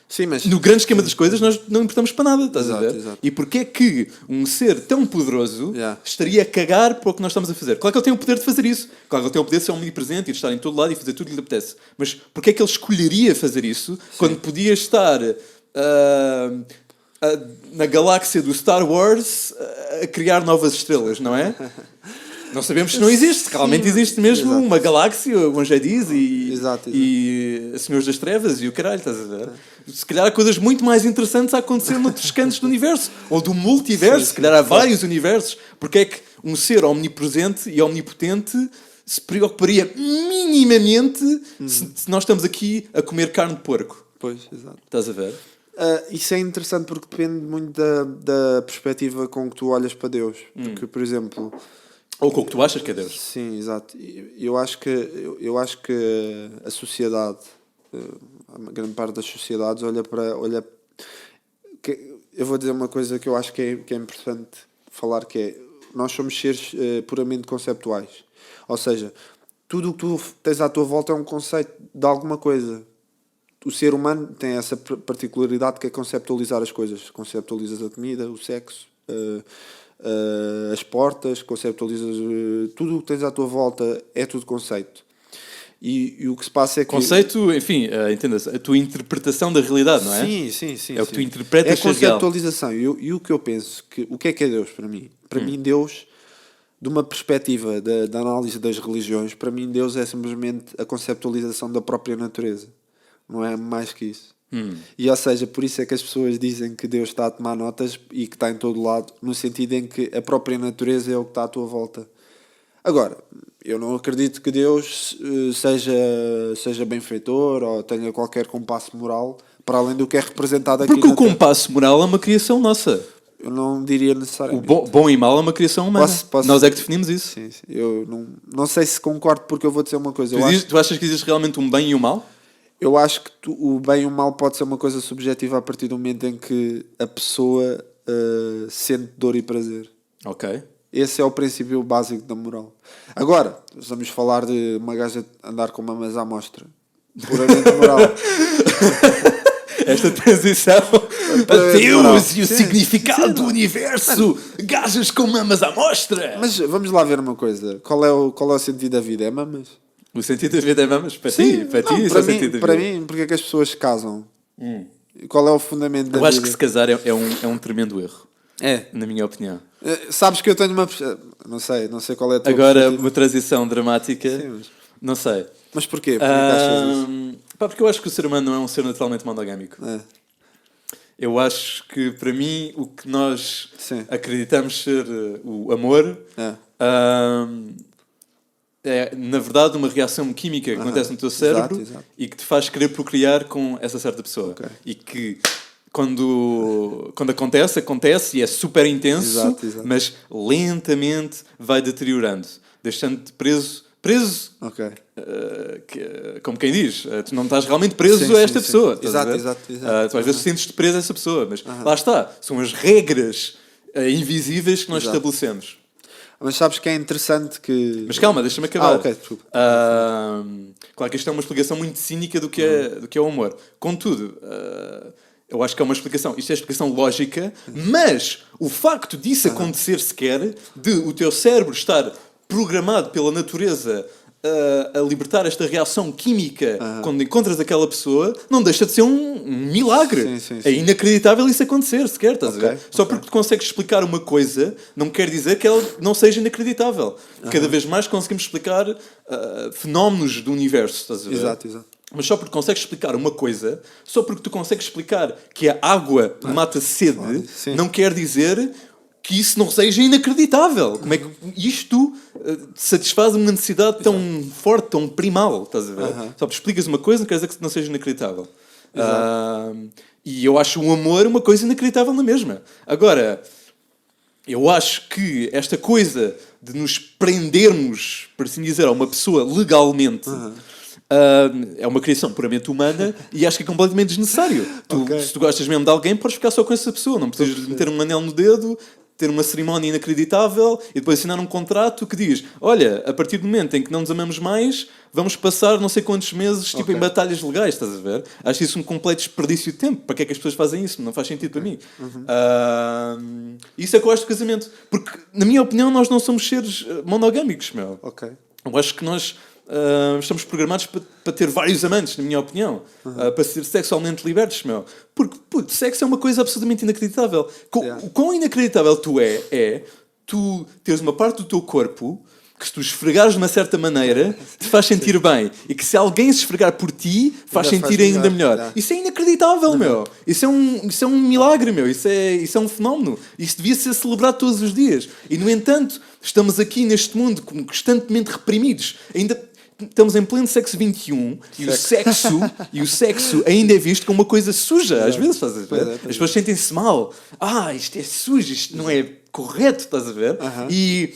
Sim, mas... No grande esquema das coisas, nós não importamos para nada, estás a ver? Exato. E porquê é que um ser tão poderoso estaria a cagar para o que nós estamos a fazer? Claro que ele tem o poder de fazer isso. Claro que ele tem o poder de ser omnipresente e de estar em todo lado e fazer tudo o que lhe apetece. Mas porquê é que ele escolheria fazer isso quando podia estar na galáxia do Star Wars a criar novas estrelas, não é? Não sabemos se não existe. Realmente existe mesmo uma galáxia, um Jadis e Senhores das Trevas e o caralho, estás a ver? Se calhar há coisas muito mais interessantes a acontecer noutros cantos do universo. Ou do multiverso. Se calhar há vários universos. Porque é que um ser omnipresente e omnipotente se preocuparia minimamente se nós estamos aqui a comer carne de porco? Pois, exato. Estás a ver? Isso é interessante porque depende muito da perspectiva com que tu olhas para Deus. Porque, por exemplo... Ou com o que tu achas que é Deus. Sim, exato. Eu acho que a sociedade, a grande parte das sociedades, olha eu vou dizer uma coisa que eu acho que é importante falar, que é, nós somos seres puramente conceptuais. Ou seja, tudo o que tu tens à tua volta é um conceito de alguma coisa. O ser humano tem essa particularidade que é conceptualizar as coisas. Conceptualizas a comida, o sexo, as portas, conceptualizas tudo o que tens à tua volta, é tudo conceito. E o que se passa é que... Conceito, enfim, entenda-se, a tua interpretação da realidade, não é? Sim. É o que tu interpretas. É a conceptualização. E o que eu penso, o que é Deus para mim? Para mim, Deus, de uma perspectiva da análise das religiões, para mim Deus é simplesmente a conceptualização da própria natureza. Não é mais que isso. E ou seja, por isso é que as pessoas dizem que Deus está a tomar notas e que está em todo lado, no sentido em que a própria natureza é o que está à tua volta. Agora, eu não acredito que Deus seja benfeitor ou tenha qualquer compasso moral para além do que é representado aqui. Porque o compasso moral é uma criação nossa. Eu não diria necessariamente. O bom e mal é uma criação humana. Nós é que definimos isso. Sim. Eu não sei se concordo, porque eu vou dizer uma coisa. Tu achas que existe realmente um bem e um mal? Eu acho que o bem e o mal pode ser uma coisa subjetiva a partir do momento em que a pessoa sente dor e prazer. Ok. Esse é o princípio básico da moral. Agora, vamos falar de uma gaja andar com mamas à mostra. Puramente moral. Esta transição a Deus e o significado do universo. Gajas com mamas à mostra. Mas vamos lá ver uma coisa. Qual é o sentido da vida? É mamas? O sentido da vida é mamas? Para ti, isso é o sentido da vida. Para mim, porque é que as pessoas se casam? Qual é o fundamento da vida? Eu acho que se casar é um tremendo erro. É. Na minha opinião. Sabes que eu tenho uma... Não sei qual é a tua Agora, uma transição dramática. Sim, mas... Não sei. Mas porquê? Porquê que achas isso? Porque eu acho que o ser humano não é um ser naturalmente monogâmico. Eu acho que, para mim, o que nós acreditamos ser o amor é, na verdade, uma reação química que acontece no teu cérebro e que te faz querer procriar com essa certa pessoa. Okay. E que, quando acontece e é super intenso, mas lentamente vai deteriorando, deixando-te preso, como quem diz, tu não estás realmente preso a esta pessoa. Exato. Tu às vezes sentes-te preso a essa pessoa, mas lá está, são as regras invisíveis que nós estabelecemos. Mas sabes que é interessante que... Mas calma, deixa-me acabar. Ok, desculpa. Claro que isto é uma explicação muito cínica do que é o amor. Contudo, eu acho que é uma explicação. Isto é explicação lógica, mas o facto disso acontecer sequer, de o teu cérebro estar programado pela natureza a libertar esta reação química quando encontras aquela pessoa, não deixa de ser um milagre. Sim. É inacreditável isso acontecer sequer, estás a ver? Só porque tu consegues explicar uma coisa não quer dizer que ela não seja inacreditável. Cada vez mais conseguimos explicar fenómenos do universo, estás a ver? Exato. Mas só porque consegues explicar uma coisa, só porque tu consegues explicar que a água mata sede, não quer dizer que isso não seja inacreditável. Como é que isto satisfaz uma necessidade tão forte, tão primal, estás a ver? Só porque explicas uma coisa, não quer dizer que não seja inacreditável. E eu acho o amor uma coisa inacreditável na mesma. Agora, eu acho que esta coisa de nos prendermos, por assim dizer, a uma pessoa legalmente... é uma criação puramente humana e acho que é completamente desnecessário. Se tu gostas mesmo de alguém, podes ficar só com essa pessoa. Não precisas meter um anel no dedo, ter uma cerimónia inacreditável e depois assinar um contrato que diz: olha, a partir do momento em que não nos amamos mais, vamos passar não sei quantos meses em batalhas legais, estás a ver? Acho isso um completo desperdício de tempo. Para que é que as pessoas fazem isso? Não faz sentido para mim. Isso é que eu acho do casamento. Porque, na minha opinião, nós não somos seres monogâmicos, meu. Eu acho que nós... estamos programados para ter vários amantes, na minha opinião, para ser sexualmente libertos, meu. Porque, sexo é uma coisa absolutamente inacreditável. O quão inacreditável tu teres uma parte do teu corpo que, se tu esfregares de uma certa maneira, te faz sentir bem. E que, se alguém se esfregar por ti, faz sentir ainda melhor. Isso é inacreditável, meu. Isso é um milagre, meu. Isso é um fenómeno. Isso devia ser celebrado todos os dias. E, no entanto, estamos aqui neste mundo constantemente reprimidos. Ainda... Estamos em pleno século XXI e o sexo ainda é visto como uma coisa suja. Às vezes, estás a ver? As pessoas sentem-se mal. Isto é sujo, isto não é correto, estás a ver? E...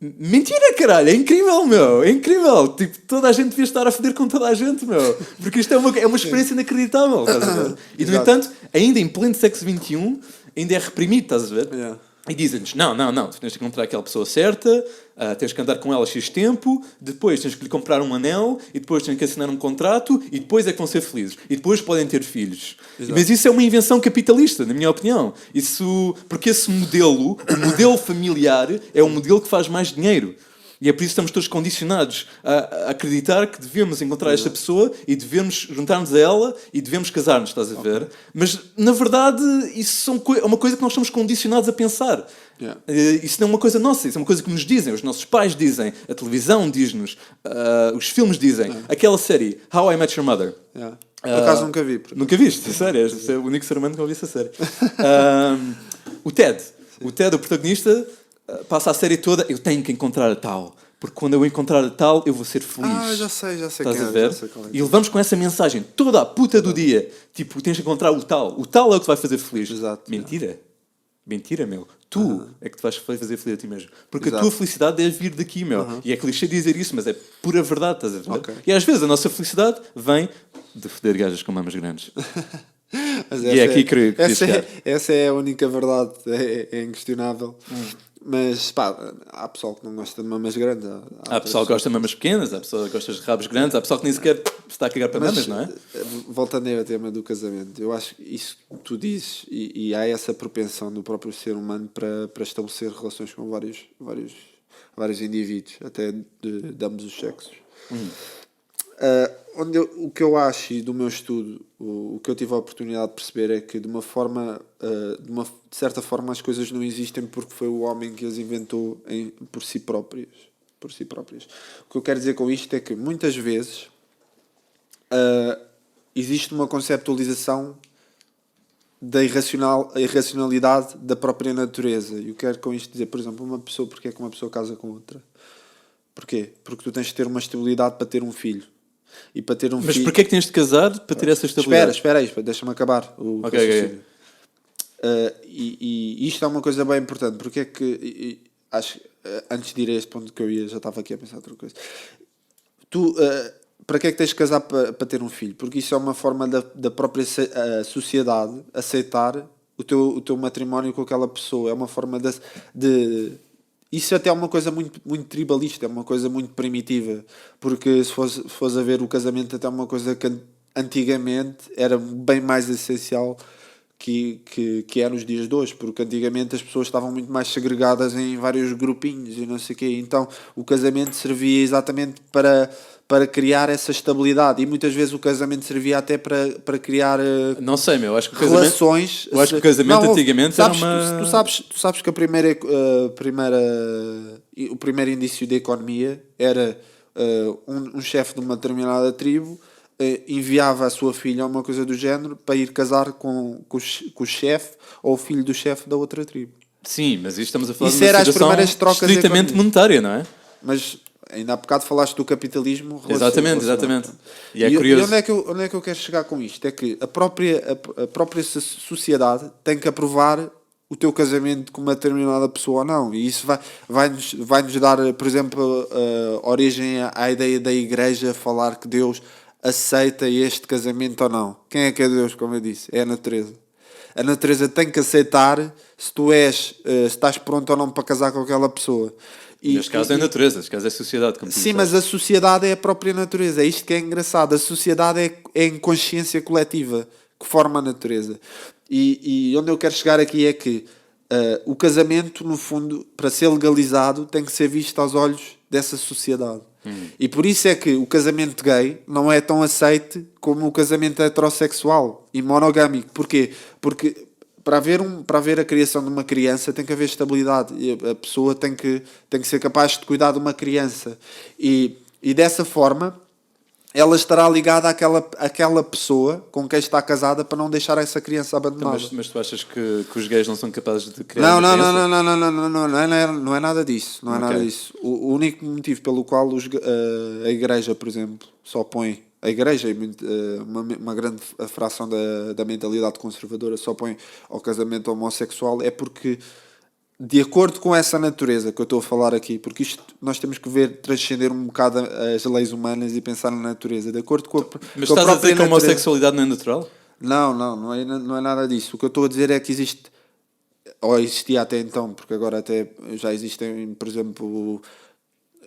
mentira, caralho, é incrível, meu. É incrível. Tipo, toda a gente devia estar a foder com toda a gente, meu. Porque isto é uma experiência inacreditável, estás a ver? E, no entanto, ainda em pleno século XXI, ainda é reprimido, estás a ver? E dizem-nos, não, tu tens de encontrar aquela pessoa certa, tens que andar com ela X tempo, depois tens que lhe comprar um anel, e depois tens que assinar um contrato, e depois é que vão ser felizes. E depois podem ter filhos. Exato. Mas isso é uma invenção capitalista, na minha opinião. Porque esse modelo, o modelo familiar, é o modelo que faz mais dinheiro. E é por isso que estamos todos condicionados a acreditar que devemos encontrar esta pessoa e devemos juntar-nos a ela e devemos casar-nos, estás a ver? Mas, na verdade, isso é uma coisa que nós somos condicionados a pensar. Yeah. Isso não é uma coisa nossa, isso é uma coisa que nos dizem, os nossos pais dizem, a televisão diz-nos, os filmes dizem. Yeah. Aquela série, How I Met Your Mother. Yeah. Por acaso nunca vi. Nunca viste? Sério, és o único ser humano que não viste a série. O Ted, o protagonista... passa a série toda, eu tenho que encontrar a tal, porque quando eu encontrar a tal, eu vou ser feliz. Já sei Estás a ver? E levamos com essa mensagem toda a puta do dia. Tipo, tens que encontrar o tal. O tal é o que te vai fazer feliz. Exato. Mentira. Mentira, meu. Tu é que te vais fazer feliz a ti mesmo. Porque a tua felicidade deve vir daqui, meu. E é clichê dizer isso, mas é pura verdade, estás a ver? Okay. E às vezes a nossa felicidade vem de foder gajas com mamas grandes. Mas e é aqui que essa é a única verdade, é inquestionável. Mas pá, há pessoal que não gosta de mamas grandes. Há pessoal que gosta de mamas pequenas, há pessoal que gosta de rabos grandes, há pessoal que nem sequer está a cagar para mamas, não é? Voltando ao tema do casamento, eu acho que isso que tu dizes, e há essa propensão do próprio ser humano para estabelecer relações com vários indivíduos, até de ambos os sexos. O que eu acho, e do meu estudo, o que eu tive a oportunidade de perceber é que de certa forma as coisas não existem porque foi o homem que as inventou por si próprias. O que eu quero dizer com isto é que muitas vezes existe uma conceptualização da irracionalidade da própria natureza. E eu quero com isto dizer, por exemplo, porque é que uma pessoa casa com outra? Porquê? Porque tu tens de ter uma estabilidade para ter um filho. E para ter Mas porquê é que tens de casar para ter essa estabilidade? Espera aí, deixa-me acabar o raciocínio. E isto é uma coisa bem importante, porque é que acho, antes de ir a este ponto que eu ia, já estava aqui a pensar outra coisa. Para que é que tens de casar para ter um filho? Porque isso é uma forma da própria sociedade aceitar o teu matrimónio com aquela pessoa. É uma forma de isso até é uma coisa muito, muito tribalista, é uma coisa muito primitiva, porque se fores a ver o casamento até é uma coisa que antigamente era bem mais essencial que é nos dias de hoje, porque antigamente as pessoas estavam muito mais segregadas em vários grupinhos e não sei o quê, então o casamento servia exatamente para criar essa estabilidade, e muitas vezes o casamento servia até para criar não sei, meu, acho que relações. Eu acho que o casamento antigamente era uma... Tu sabes que o primeiro indício da economia era um chefe de uma determinada tribo enviava a sua filha a uma coisa do género para ir casar com o chefe ou o filho do chefe da outra tribo. Sim, mas isto estamos a falar isso de uma era situação as primeiras trocas estritamente monetária, não é? Mas ainda há bocado falaste do capitalismo. Exatamente. E é curioso. E onde é que eu quero chegar com isto? É que a própria sociedade tem que aprovar o teu casamento com uma determinada pessoa ou não. E isso vai-nos dar, por exemplo, origem à ideia da Igreja falar que Deus aceita este casamento ou não. Quem é que é Deus, como eu disse? É a natureza. A natureza tem que aceitar se estás pronto ou não para casar com aquela pessoa. Neste caso é a natureza, neste caso é a sociedade. Como sim, mas a sociedade é a própria natureza. É isto que é engraçado. A sociedade é em consciência coletiva que forma a natureza. E onde eu quero chegar aqui é que o casamento, no fundo, para ser legalizado, tem que ser visto aos olhos dessa sociedade. E por isso é que o casamento gay não é tão aceite como o casamento heterossexual e monogâmico. Porquê? Porque para haver a criação de uma criança tem que haver estabilidade. E a pessoa tem que ser capaz de cuidar de uma criança. E dessa forma ela estará ligada àquela pessoa com quem está casada para não deixar essa criança abandonada. Então, mas tu achas que os gays não são capazes de criar uma criança? Não é nada disso. Não é nada disso. O único motivo pelo qual a Igreja, por exemplo, só põe... A Igreja, uma grande fração da mentalidade conservadora, só põe ao casamento homossexual é porque... De acordo com essa natureza que eu estou a falar aqui, porque isto nós temos que ver transcender um bocado as leis humanas e pensar na natureza. De acordo com Mas estás a dizer que a homossexualidade não é natural? Não é nada disso. O que eu estou a dizer é que existe ou existia até então, porque agora até já existem, por exemplo,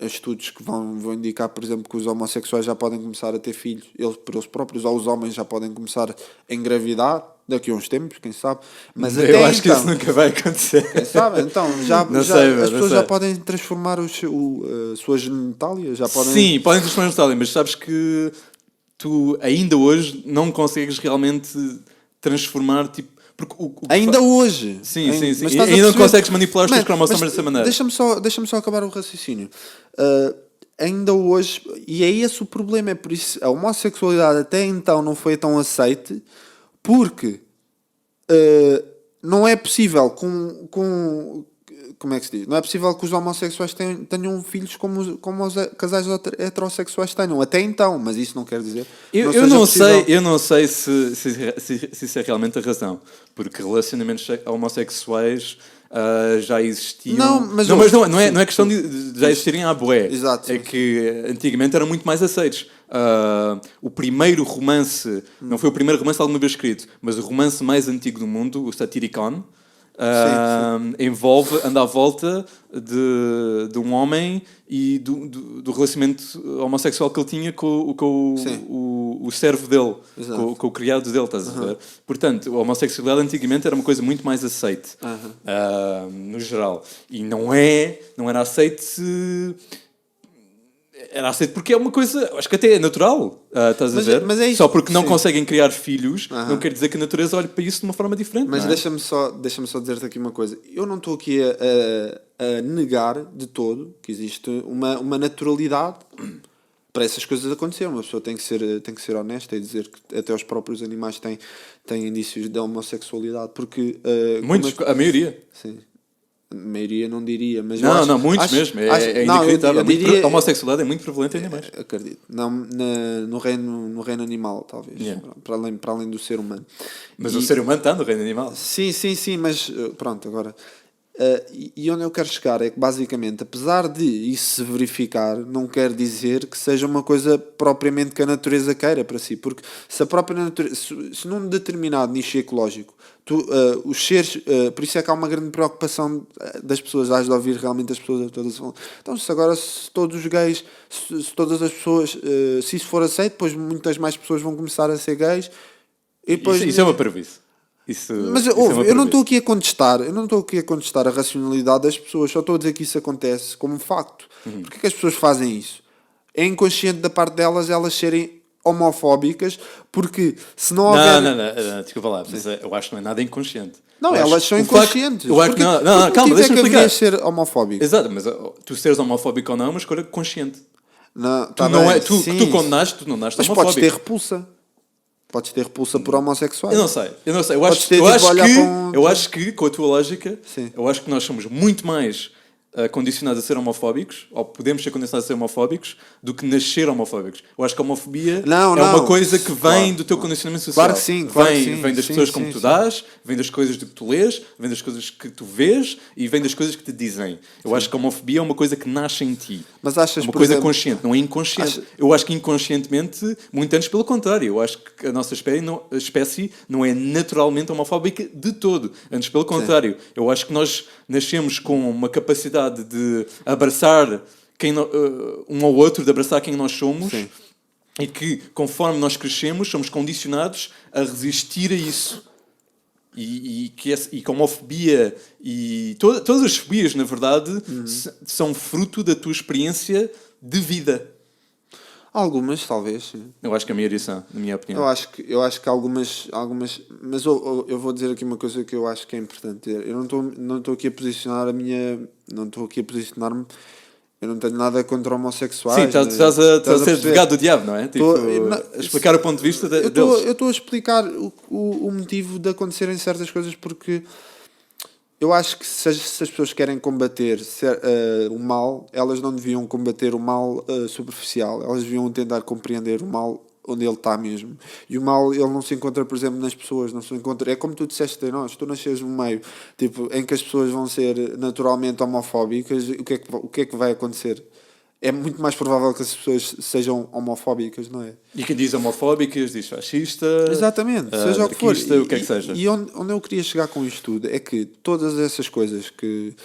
estudos que vão indicar, por exemplo, que os homossexuais já podem começar a ter filhos, eles por eles próprios, ou os homens já podem começar a engravidar daqui a uns tempos, quem sabe. Mas eu até acho que então, isso nunca vai acontecer. quem sabe? Então, as pessoas já podem transformar a sua genitália, já podem... Sim, podem transformar em genitália, mas sabes que tu ainda hoje não consegues realmente transformar, tipo... Porque ainda hoje. Sim. Mas E ainda não consegues manipular os teus cromossomos dessa maneira. Deixa-me só acabar o raciocínio. Ainda hoje, e é esse o problema, é por isso a homossexualidade até então não foi tão aceite, porque não é possível como é que se diz? Não é possível que os homossexuais tenham filhos como os casais heterossexuais tenham. Até então, mas isso não quer dizer... Eu não sei se isso é realmente a razão. Porque relacionamentos homossexuais já existiam... Mas não é questão de já existirem à bué. Exato. É que antigamente eram muito mais aceitos. O primeiro romance... Não foi o primeiro romance alguma vez escrito, mas o romance mais antigo do mundo, o Satyricon... anda à volta de um homem e do relacionamento homossexual que ele tinha com o servo dele, com o criado dele, estás a ver? Portanto, a homossexualidade antigamente era uma coisa muito mais aceite, no geral. E não era aceite... Era aceito porque é uma coisa, acho que até é natural, estás a ver? Mas é isso, só porque não conseguem criar filhos, não quer dizer que a natureza olhe para isso de uma forma diferente. Mas deixa-me só dizer-te aqui uma coisa. Eu não estou aqui a negar de todo que existe uma naturalidade para essas coisas acontecerem. Uma pessoa tem que ser honesta e dizer que até os próprios animais têm indícios de homossexualidade. Porque... muitos, a maioria. Sim. A maioria não diria, mas muitos mesmo. É inacreditável. A homossexualidade é muito prevalente em animais. Acredito. Não, no reino animal, talvez. Para além do ser humano. Mas o ser humano está no reino animal. Sim, mas pronto, agora... e onde eu quero chegar é que, basicamente, apesar de isso se verificar, não quer dizer que seja uma coisa propriamente que a natureza queira para si. Porque se a própria natureza... Se num determinado nicho ecológico, os seres... por isso é que há uma grande preocupação das pessoas, às de ouvir realmente as pessoas todas falam. Então, se todos os gays, se todas as pessoas... se isso for aceito, depois muitas mais pessoas vão começar a ser gays. E depois, isso é uma parvoíce. Mas eu não estou aqui a contestar, a racionalidade das pessoas, só estou a dizer que isso acontece como facto. Porque é que as pessoas fazem isso? É inconsciente da parte delas elas serem homofóbicas, porque se não houver... Não, desculpa lá, mas eu acho que não é nada inconsciente. Não, elas são inconscientes. Calma, deixa-me explicar. Que ser homofóbico? Exato, mas tu seres homofóbico ou não é uma escolha consciente. Não, tu condenaste, tu não nasces homofóbico. Mas podes ter repulsa. Podes ter repulsa por homossexuais. Eu não sei. Eu acho que, com a tua lógica, eu acho que nós somos muito mais condicionados a ser homofóbicos, ou podemos ser condicionados a ser homofóbicos, do que nascer homofóbicos. Eu acho que a homofobia é uma coisa que vem do teu condicionamento social. Claro que sim. Vem das pessoas como tu dás, vem das coisas que tu lês, vem das coisas que tu vês e vem das coisas que te dizem. Eu acho que a homofobia é uma coisa que nasce em ti. Mas achas, é uma coisa consciente, não é inconsciente. Eu acho que inconscientemente, muito antes pelo contrário, eu acho que a nossa espécie não é naturalmente homofóbica de todo. Antes pelo contrário. Eu acho que nós nascemos com uma capacidade de abraçar um ao outro, de abraçar quem nós somos. Sim. E que, conforme nós crescemos, somos condicionados a resistir a isso. E com a homofobia e todas as fobias, na verdade, são fruto da tua experiência de vida. Algumas, talvez. Sim. Eu acho que a maioria são, na minha opinião. Eu acho que algumas, mas eu vou dizer aqui uma coisa que eu acho que é importante. Eu não estou aqui a posicionar não estou aqui a posicionar-me. Eu não tenho nada contra homossexuais. Sim, estás a ser advogado do diabo, não é? A explicar o ponto de vista deles. Eu estou a explicar o motivo de acontecerem certas coisas, porque eu acho que se as pessoas querem combater o mal, elas não deviam combater o mal superficial. Elas deviam tentar compreender o mal onde ele está mesmo. E o mal, ele não se encontra, por exemplo, nas pessoas. Não se encontra... É como tu disseste de nós. Tu nasces num meio em que as pessoas vão ser naturalmente homofóbicas. O que é que vai acontecer? é muito mais provável que as pessoas sejam homofóbicas, não é? E quem diz homofóbicas, diz fascista. Exatamente, seja o que for. O que é que seja. E onde eu queria chegar com isto tudo é que todas essas coisas que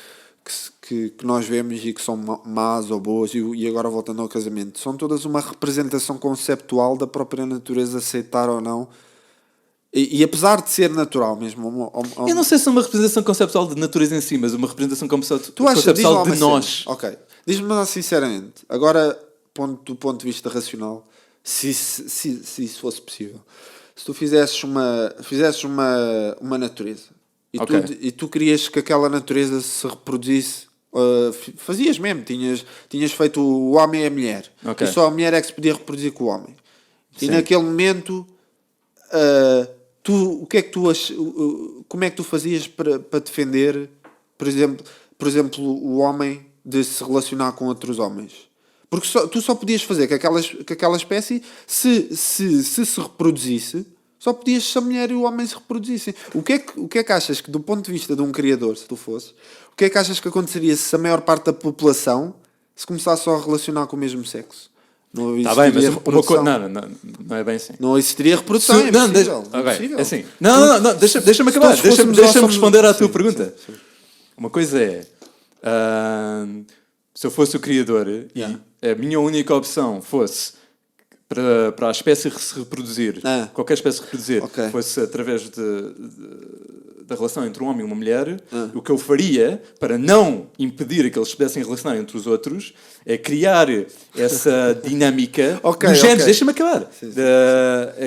nós vemos e que são más ou boas, e agora voltando ao casamento, são todas uma representação conceptual da própria natureza, aceitar ou não. E apesar de ser natural mesmo... Eu não sei se é uma representação conceptual de natureza em si, mas uma representação conceptual de nós. Ok. Diz-me lá sinceramente, agora, do ponto de vista racional, se isso fosse possível, se tu fizesses uma natureza e tu querias que aquela natureza se reproduzisse, fazias mesmo, tinhas feito o homem e a mulher, e só a mulher é que se podia reproduzir com o homem. Sim. E naquele momento, o que é que como é que tu fazias para defender, por exemplo, o homem de se relacionar com outros homens? Porque tu só podias fazer que aquela espécie se reproduzisse, só podias se a mulher e o homem se reproduzissem. O que é que achas que, do ponto de vista de um criador, se tu fosses, o que é que achas que aconteceria se a maior parte da população se começasse só a relacionar com o mesmo sexo? Não está bem, mas uma coisa... Não é bem assim. Não existiria reprodução, é impossível. É assim. Não, deixa-me acabar. Deixa-me responder à tua pergunta. Sim. Uma coisa é... se eu fosse o criador e a minha única opção fosse para a espécie se reproduzir, qualquer espécie se reproduzir, fosse através da relação entre um homem e uma mulher, o que eu faria para não impedir que eles pudessem relacionar entre os outros é criar essa dinâmica dos géneros. Deixa-me acabar.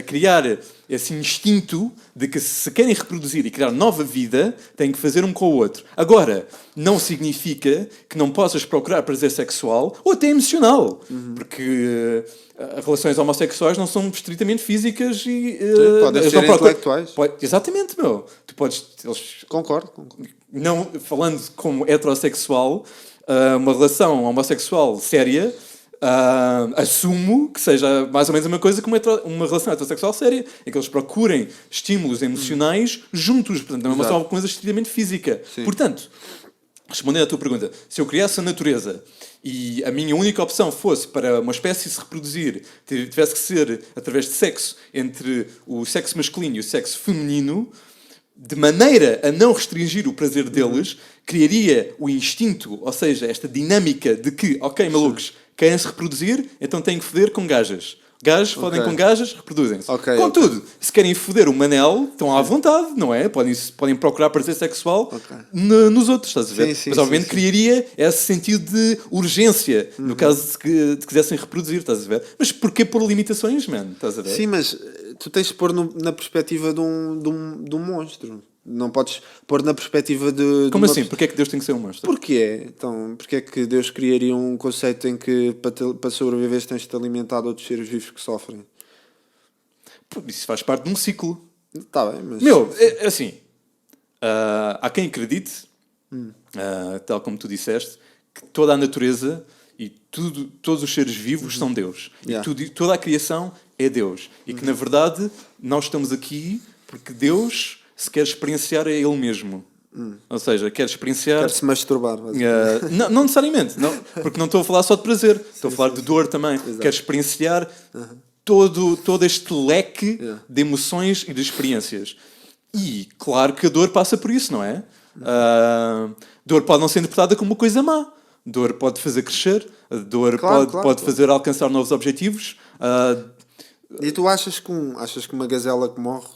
Criar esse instinto de que se querem reproduzir e criar nova vida, têm que fazer um com o outro. Agora, não significa que não possas procurar prazer sexual ou até emocional, porque relações homossexuais não são estritamente físicas e... podem ser intelectuais. Exatamente, meu. Tu podes... Concordo. Não, falando como heterossexual, uma relação homossexual séria... assumo que seja mais ou menos a mesma coisa que uma relação heterossexual séria, em que eles procurem estímulos emocionais juntos, portanto não é uma coisa estritamente física. Sim. Portanto, respondendo à tua pergunta, se eu criasse a natureza e a minha única opção fosse para uma espécie se reproduzir, tivesse que ser através de sexo entre o sexo masculino e o sexo feminino, de maneira a não restringir o prazer deles, criaria o instinto, ou seja, esta dinâmica de que, ok, malucos, querem se reproduzir, então têm que foder com gajas. Gajos fodem com gajas, reproduzem-se. Contudo, se querem foder o manel, estão à vontade, não é? Podem procurar prazer sexual nos outros, estás a ver? Mas obviamente criaria esse sentido de urgência, no caso de quisessem reproduzir, estás a ver? Mas porquê pôr limitações, man? Estás a ver? Sim, mas tu tens de pôr na perspectiva de um monstro. Não podes pôr na perspectiva de... Como assim? Porquê é que Deus tem que ser um monstro? Porquê? Então, porquê é que Deus criaria um conceito em que para sobreviver tens de te alimentar de outros seres vivos que sofrem? Isso faz parte de um ciclo. Está bem, mas... É assim... há quem acredite, tal como tu disseste, que toda a natureza e todos os seres vivos são Deus. E toda a criação é Deus. E que, na verdade, nós estamos aqui porque Deus... se quer experienciar a ele mesmo. Ou seja, quer experienciar... Quer-se masturbar. Não necessariamente, não, porque não estou a falar só de prazer, estou a falar de dor também. Exato. Quer experienciar todo este leque de emoções e de experiências. E, claro que a dor passa por isso, não é? Dor pode não ser interpretada como uma coisa má. Dor pode fazer crescer, a dor pode fazer alcançar novos objetivos. E tu achas que uma gazela que morre,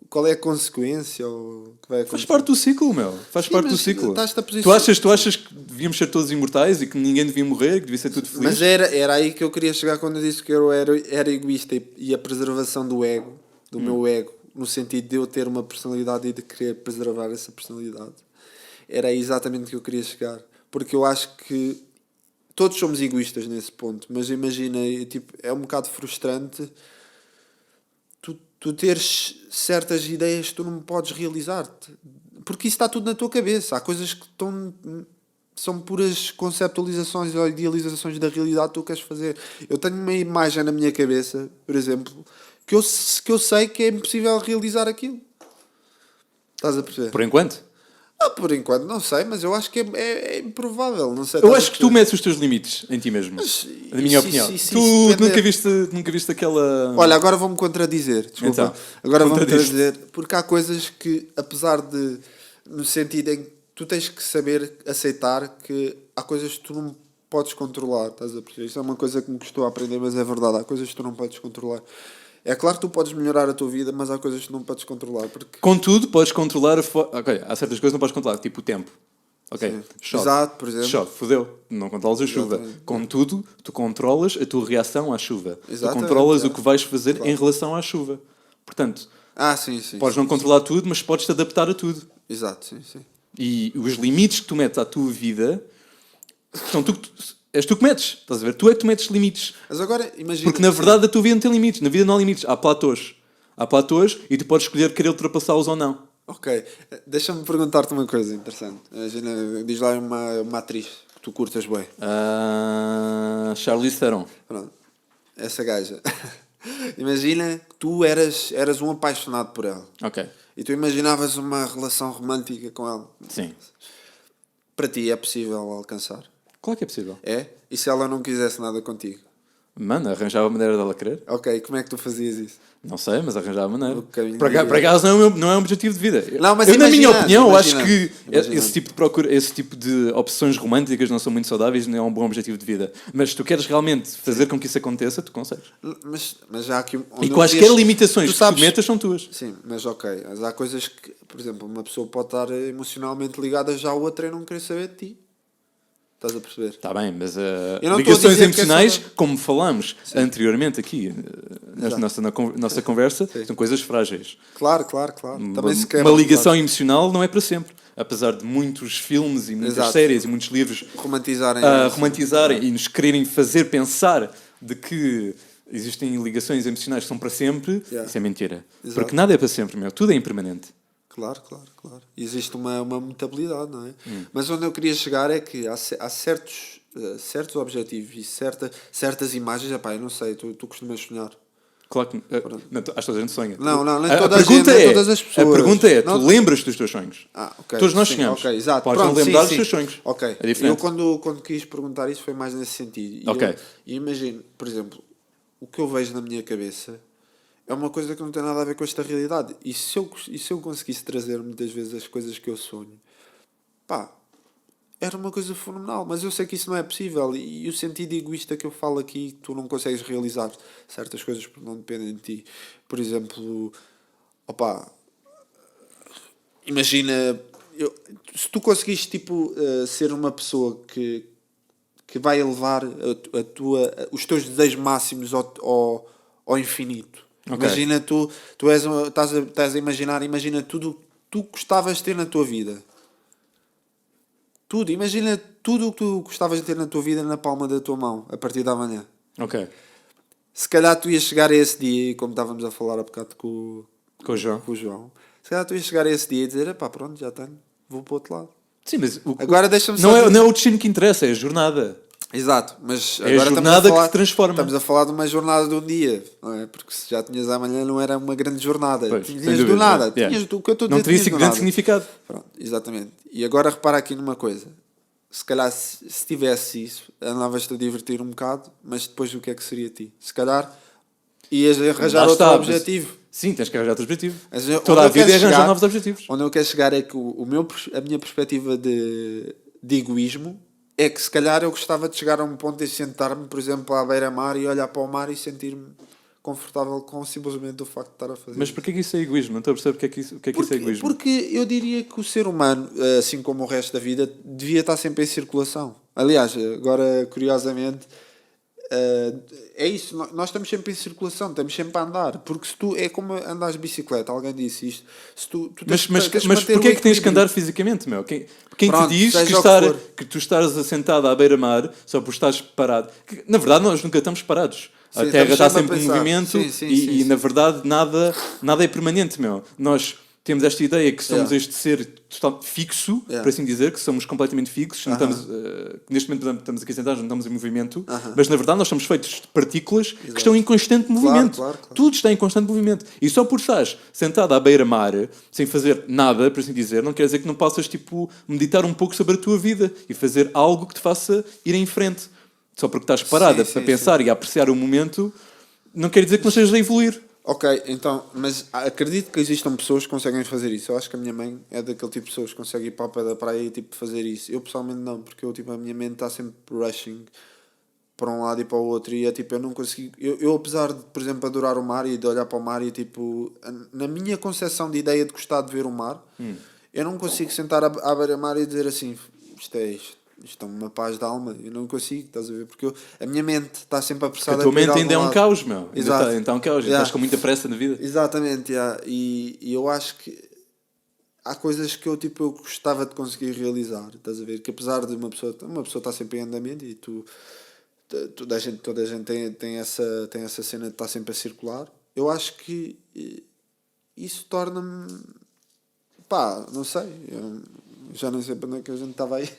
qual é a consequência que vai acontecer? Faz parte do ciclo, meu. Faz parte do ciclo. Tu achas que devíamos ser todos imortais e que ninguém devia morrer, que devia ser tudo feliz? Mas era aí que eu queria chegar quando eu disse que eu era egoísta e a preservação do ego, do meu ego, no sentido de eu ter uma personalidade e de querer preservar essa personalidade. Era exatamente o que eu queria chegar. Porque eu acho que todos somos egoístas nesse ponto, mas imagina, é um bocado frustrante tu teres certas ideias que tu não podes realizar-te. Porque isso está tudo na tua cabeça. Há coisas que são puras conceptualizações ou idealizações da realidade que tu queres fazer. Eu tenho uma imagem na minha cabeça, por exemplo, que eu sei que é impossível realizar aquilo. Estás a perceber? Por enquanto? Por enquanto não sei, mas eu acho que é improvável. Não sei, eu acho que tu metes os teus limites em ti mesmo. Na minha opinião. Tu nunca viste aquela... Olha, agora vou-me contradizer. Desculpa. Então, agora vou-me contradizer. Porque há coisas que, apesar de... No sentido em que tu tens que saber aceitar que há coisas que tu não podes controlar. Estás a perceber? Isso é uma coisa que me custou a aprender, mas é verdade. Há coisas que tu não podes controlar. É claro que tu podes melhorar a tua vida, mas há coisas que não podes controlar. Porque... Contudo, podes controlar Ok, há certas coisas que não podes controlar, tipo o tempo. Ok, chove. Exato, por exemplo. Chove, fodeu. Não controlas a chuva. Exatamente. Contudo, tu controlas a tua reação à chuva. Exatamente, tu controlas o que vais fazer em relação à chuva. Portanto, sim. podes não controlar tudo, mas podes te adaptar a tudo. Exato, sim. E os limites que tu metes à tua vida são és tu que metes, estás a ver? Tu é que tu metes limites. Mas agora, imagina... Porque na verdade a tua vida não tem limites. Na vida não há limites. Há platôs. Há platôs e tu podes escolher querer ultrapassá-los ou não. Ok. Deixa-me perguntar-te uma coisa interessante. Imagina, diz lá uma atriz que tu curtas bem. Charlize Theron. Pronto. Essa gaja. Imagina que tu eras um apaixonado por ela. Ok. E tu imaginavas uma relação romântica com ela. Sim. Para ti é possível alcançar? Claro que é possível. É? E se ela não quisesse nada contigo? Mano, arranjava a maneira dela querer. Ok, como é que tu fazias isso? Não sei, mas arranjava a maneira. Para Por acaso não é um objetivo de vida. Não, mas na minha opinião, acho que imagina. esse tipo de opções românticas não são muito saudáveis, não é um bom objetivo de vida. Mas se tu queres realmente fazer com que isso aconteça, tu consegues. Mas já há aqui... E quaisquer limitações que tu metas são tuas. Sim, mas ok. Mas há coisas que, por exemplo, uma pessoa pode estar emocionalmente ligada já à outra e não querer saber de ti. Estás a perceber? Está bem, mas ligações emocionais, como falámos anteriormente aqui, na nossa conversa, são coisas frágeis. Claro. Também se quer uma ligação emocional não é para sempre. Apesar de muitos filmes e muitas séries e muitos livros romantizarem e nos quererem fazer pensar de que existem ligações emocionais que são para sempre, isso é mentira. Exato. Porque nada é para sempre, meu. Tudo é impermanente. Claro. Existe uma mutabilidade, não é? Mas onde eu queria chegar é que há certos objetivos e certas imagens. Epá, eu não sei, tu costumas sonhar. Claro que não, acho que toda a gente sonha. Não, nem toda a gente, nem todas as pessoas. A pergunta é, tu lembras dos teus sonhos? Okay. Todos nós sonhamos. Okay, exato. Podes não lembrar dos teus sonhos. Ok. É diferente. Eu quando quis perguntar isso foi mais nesse sentido. E imagino, por exemplo, o que eu vejo na minha cabeça é uma coisa que não tem nada a ver com esta realidade. E se eu conseguisse trazer muitas vezes as coisas que eu sonho, era uma coisa fenomenal. Mas eu sei que isso não é possível. E o sentido egoísta que eu falo aqui, tu não consegues realizar certas coisas porque não dependem de ti. Por exemplo, imagina, se tu conseguiste ser uma pessoa que vai elevar os teus desejos máximos ao infinito. Okay. Imagina, tu estás a imaginar, imagina tudo o que tu gostavas de ter na tua vida. Tudo, imagina tudo o que tu gostavas de ter na tua vida na palma da tua mão, a partir da manhã. Ok. Se calhar tu ias chegar a esse dia, como estávamos a falar há bocado com o João. Se calhar tu ias chegar a esse dia e dizer, pronto, já tenho, vou para o outro lado. Sim, mas agora deixa-me não é o destino que interessa, é a jornada. Exato, mas é agora a jornada que se transforma. Estamos a falar de uma jornada de um dia, não é? Porque se já tinhas amanhã não era uma grande jornada. Pois, tinhas do nada. Tinhas o que eu estou a dizer. Não teria grande significado. Pronto, exatamente. E agora repara aqui numa coisa. Se calhar se tivesse isso, andavas-te a divertir um bocado, mas depois o que é que seria a ti? Se calhar ias arranjar outro objetivo. Sim, tens que arranjar outro objetivo. Toda a vida é arranjar novos objetivos. Onde eu quero chegar é que a minha perspectiva de egoísmo é que se calhar eu gostava de chegar a um ponto de sentar-me, por exemplo, à beira-mar e olhar para o mar e sentir-me confortável com simplesmente o facto de estar a fazer. Mas porquê que isso é egoísmo? Não estou a perceber o que é que isso é egoísmo. Porque eu diria que o ser humano, assim como o resto da vida, devia estar sempre em circulação. Aliás, agora, curiosamente, é isso. Nós estamos sempre em circulação, estamos sempre a andar. Porque se tu... É como andares de bicicleta, alguém disse isto. Se tu mas porquê é que tens que andar fisicamente, meu? Quem te diz que tu estás assentado à beira-mar só por estares parado? Que, na verdade, nós nunca estamos parados. A Terra está sempre em movimento e na verdade, nada é permanente, meu. Nós temos esta ideia que somos este ser fixo, por assim dizer, que somos completamente fixos, não estamos, neste momento estamos aqui sentados, não estamos em movimento, mas na verdade nós somos feitos de partículas que estão em constante movimento. Claro. Tudo está em constante movimento. E só por estás sentado à beira-mar, sem fazer nada, por assim dizer, não quer dizer que não possas tipo, meditar um pouco sobre a tua vida e fazer algo que te faça ir em frente. Só porque estás parada para pensar e a apreciar o momento, não quer dizer que não estejas a evoluir. Ok, então, mas acredito que existam pessoas que conseguem fazer isso. Eu acho que a minha mãe é daquele tipo de pessoas que consegue ir para o pé da praia e tipo fazer isso. Eu pessoalmente não, porque eu, tipo, a minha mente está sempre rushing para um lado e para o outro e é tipo, eu não consigo... Eu apesar de, por exemplo, adorar o mar e de olhar para o mar e tipo, na minha concepção de ideia de gostar de ver o mar, eu não consigo sentar à beira-mar e dizer assim, isto é uma paz de alma, eu não consigo, estás a ver? Porque a minha mente está sempre apressada. A tua mente ainda é um caos, meu. Exato. Ainda está um caos, estás com muita pressa na vida. Exatamente, e eu acho que há coisas que eu gostava de conseguir realizar, estás a ver? Que apesar de uma pessoa está sempre em andamento e toda a gente tem essa cena de estar sempre a circular, eu acho que isso torna-me, pá, não sei, já não sei para onde é que a gente estava aí.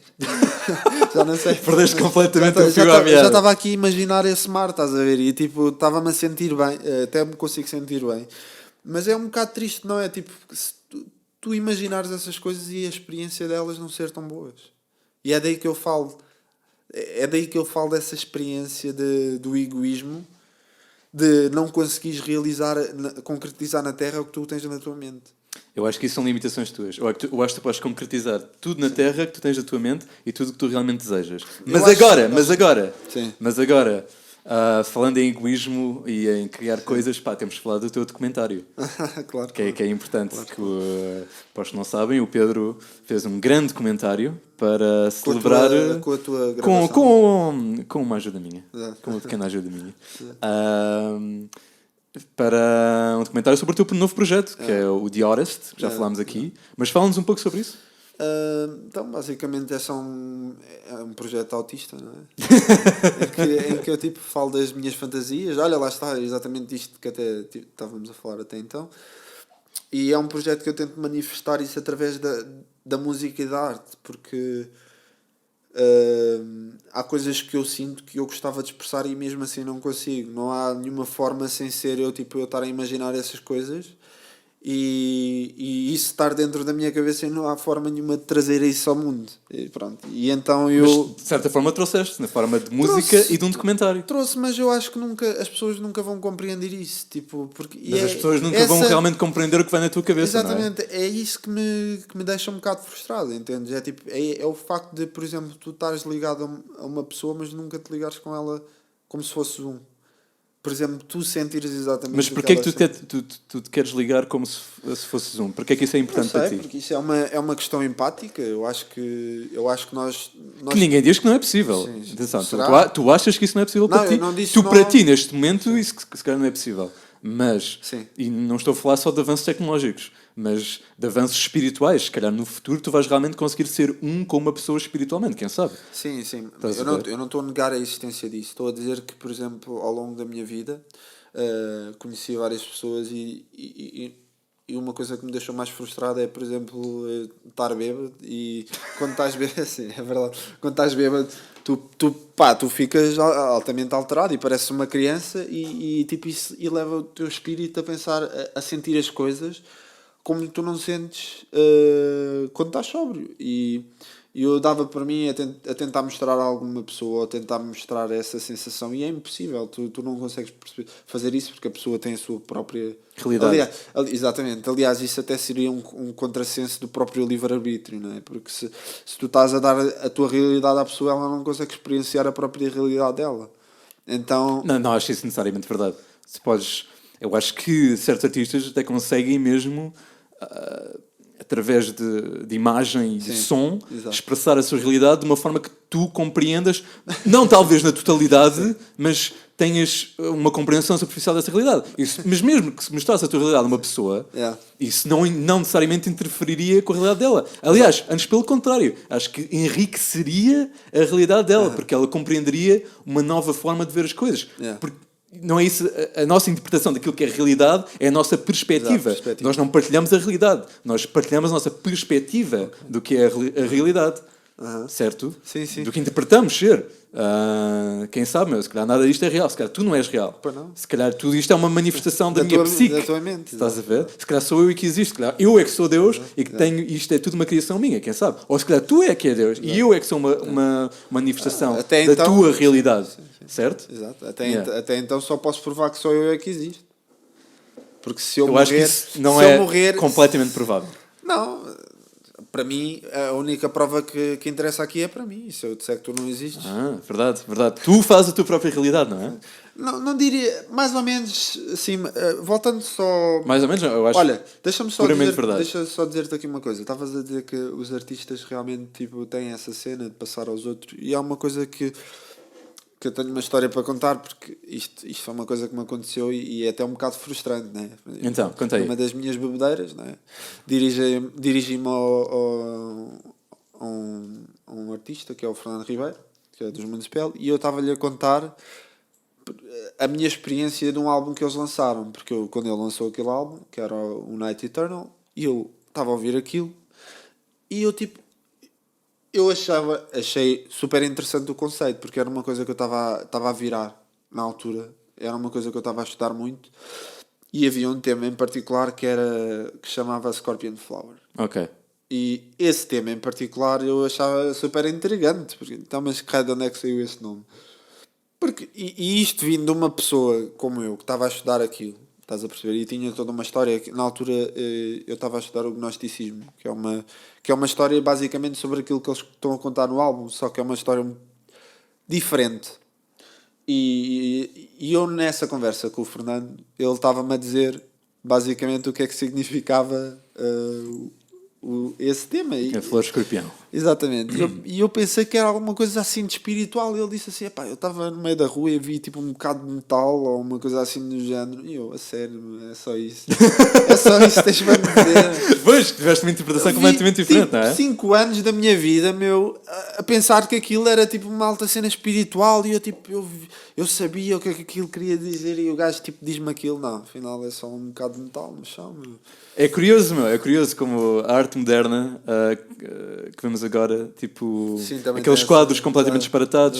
Já não sei. Perdeste completamente o fio à meada. Já estava aqui a imaginar esse mar, estás a ver? E tipo, estava-me a sentir bem, até me consigo sentir bem. Mas é um bocado triste, não é? Tipo, se tu imaginares essas coisas e a experiência delas não ser tão boas. E é daí que eu falo. É daí que eu falo dessa experiência do egoísmo, de não conseguires concretizar na Terra o que tu tens na tua mente. Eu acho que isso são limitações tuas. Eu acho que tu podes concretizar tudo na Terra que tu tens na tua mente e tudo o que tu realmente desejas. Mas agora, falando em egoísmo e em criar coisas, temos que falar do teu documentário. Claro. Que é importante. Claro. Para os que não sabem, o Pedro fez um grande documentário para celebrar... Com a tua gravação. Com uma ajuda minha. Com uma pequena ajuda minha. Para um documentário sobre o teu novo projeto, que é o The Honest, que já falámos aqui. Mas fala-nos um pouco sobre isso. Então, basicamente, é um projeto autista, não é? em que eu tipo, falo das minhas fantasias. Olha, lá está, exatamente isto que até estávamos a falar até então. E é um projeto que eu tento manifestar isso através da música e da arte, porque há coisas que eu sinto que eu gostava de expressar e mesmo assim não consigo. Não há nenhuma forma sem ser eu estar a imaginar essas coisas e isso estar dentro da minha cabeça e não há forma nenhuma de trazer isso ao mundo. E pronto. E então eu... Mas, de certa forma trouxeste, na forma de música e de um documentário. Trouxe, mas eu acho que as pessoas nunca vão compreender isso. Tipo, mas as pessoas nunca vão realmente compreender o que vai na tua cabeça. Exatamente, não é? É isso que me deixa um bocado frustrado, entendes? É, tipo, é o facto de, por exemplo, tu estares ligado a uma pessoa, mas nunca te ligares com ela como se fosse um. Por exemplo, tu sentires exatamente... Mas porquê que tu te queres ligar como se fosses um? Porquê que isso é importante para ti? Porque isso é uma questão empática. Eu acho que nós... Que ninguém diz que não é possível. Sim. Atenção, tu achas que isso não é possível para ti? Para ti, neste momento, isso se calhar não é possível. Mas, e não estou a falar só de avanços tecnológicos, mas de avanços espirituais. Se calhar no futuro tu vais realmente conseguir ser um com uma pessoa espiritualmente, quem sabe? Sim. Eu não estou a negar a existência disso. Estou a dizer que, por exemplo, ao longo da minha vida conheci várias pessoas e uma coisa que me deixou mais frustrado é, por exemplo, estar bêbado. E quando estás bêbado, sim, é verdade, quando estás bêbado tu ficas altamente alterado e pareces uma criança e tipo, isso leva o teu espírito a pensar, a sentir as coisas como tu não sentes quando estás sóbrio. E eu dava para mim a tentar mostrar a alguma pessoa, ou tentar mostrar essa sensação, e é impossível, tu não consegues fazer isso porque a pessoa tem a sua própria realidade. Exatamente, aliás, isso até seria um contrassenso do próprio livre-arbítrio, não é? Porque se tu estás a dar a tua realidade à pessoa, ela não consegue experienciar a própria realidade dela. Então... Não acho isso necessariamente verdade. Eu acho que certos artistas até conseguem mesmo... através de imagem e de som, expressar a sua realidade de uma forma que tu compreendas, não talvez na totalidade, mas tenhas uma compreensão superficial dessa realidade. Mas mesmo que se mostrasse a tua realidade a uma pessoa, isso não necessariamente interferiria com a realidade dela. Aliás, antes pelo contrário, acho que enriqueceria a realidade dela, porque ela compreenderia uma nova forma de ver as coisas. Porque não é isso, a nossa interpretação daquilo que é a realidade é a nossa perspectiva. Nós não partilhamos a realidade, nós partilhamos a nossa perspectiva do que é a realidade. Certo? Sim, sim. Do que interpretamos ser. Quem sabe, meu, se calhar nada disto é real, se calhar tu não és real. Não. Se calhar tudo isto é uma manifestação da minha psique. Da tua mente. Estás a ver? Se calhar sou eu que existo, se calhar eu é que sou Deus e que tenho, isto é tudo uma criação minha, quem sabe? Ou se calhar tu é que é Deus e eu é que sou uma manifestação da então, tua realidade. Sim. Certo? Exato. Até então só posso provar que só eu é que existo. Porque se eu morrer, acho que isso não completamente provável. Não. Para mim, a única prova que interessa aqui é para mim. Se eu disser que tu não existes... Verdade. Tu fazes a tua própria realidade, não é? Não diria... Mais ou menos, assim... voltando só... Mais ou menos, eu acho. Olha, deixa-me só deixa só dizer-te aqui uma coisa. Estavas a dizer que os artistas realmente tipo, têm essa cena de passar aos outros. E há uma coisa que eu tenho uma história para contar, porque isto foi uma coisa que me aconteceu e é até um bocado frustrante, né? Então, conta aí. Uma das minhas bebedeiras, né? Dirigi-me a um artista, que é o Fernando Ribeiro, que é dos Municipal, e eu estava-lhe a contar a minha experiência de um álbum que eles lançaram, porque quando ele lançou aquele álbum, que era o Night Eternal, e eu estava a ouvir aquilo, e eu tipo... achei super interessante o conceito, porque era uma coisa que eu estava a virar na altura, era uma coisa que eu estava a estudar muito, e havia um tema em particular que chamava Scorpion Flower. Ok. E esse tema em particular eu achava super intrigante, porque então, mas de onde é que saiu esse nome? Porque, e isto vindo de uma pessoa como eu, que estava a estudar aquilo, estás a perceber? E tinha toda uma história, na altura eu estava a estudar o gnosticismo, que é uma história basicamente sobre aquilo que eles estão a contar no álbum, só que é uma história diferente. E eu nessa conversa com o Fernando, ele estava-me a dizer basicamente o que é que significava esse tema. A flor escorpião. Exatamente. E eu pensei que era alguma coisa assim de espiritual. E ele disse assim, eu estava no meio da rua e vi tipo um bocado de metal ou uma coisa assim do género. E eu, a sério, é só isso. É só isso que tens-me a dizer. Pois, tiveste uma interpretação completamente diferente, tipo, não é? 5 anos da minha vida, a pensar que aquilo era tipo uma alta cena espiritual e eu sabia o que é que aquilo queria dizer e o gajo tipo diz-me aquilo. Não, afinal é só um bocado de metal no chão, meu. É curioso como a arte moderna que vemos agora, tipo, sim, aqueles quadros completamente disparatados,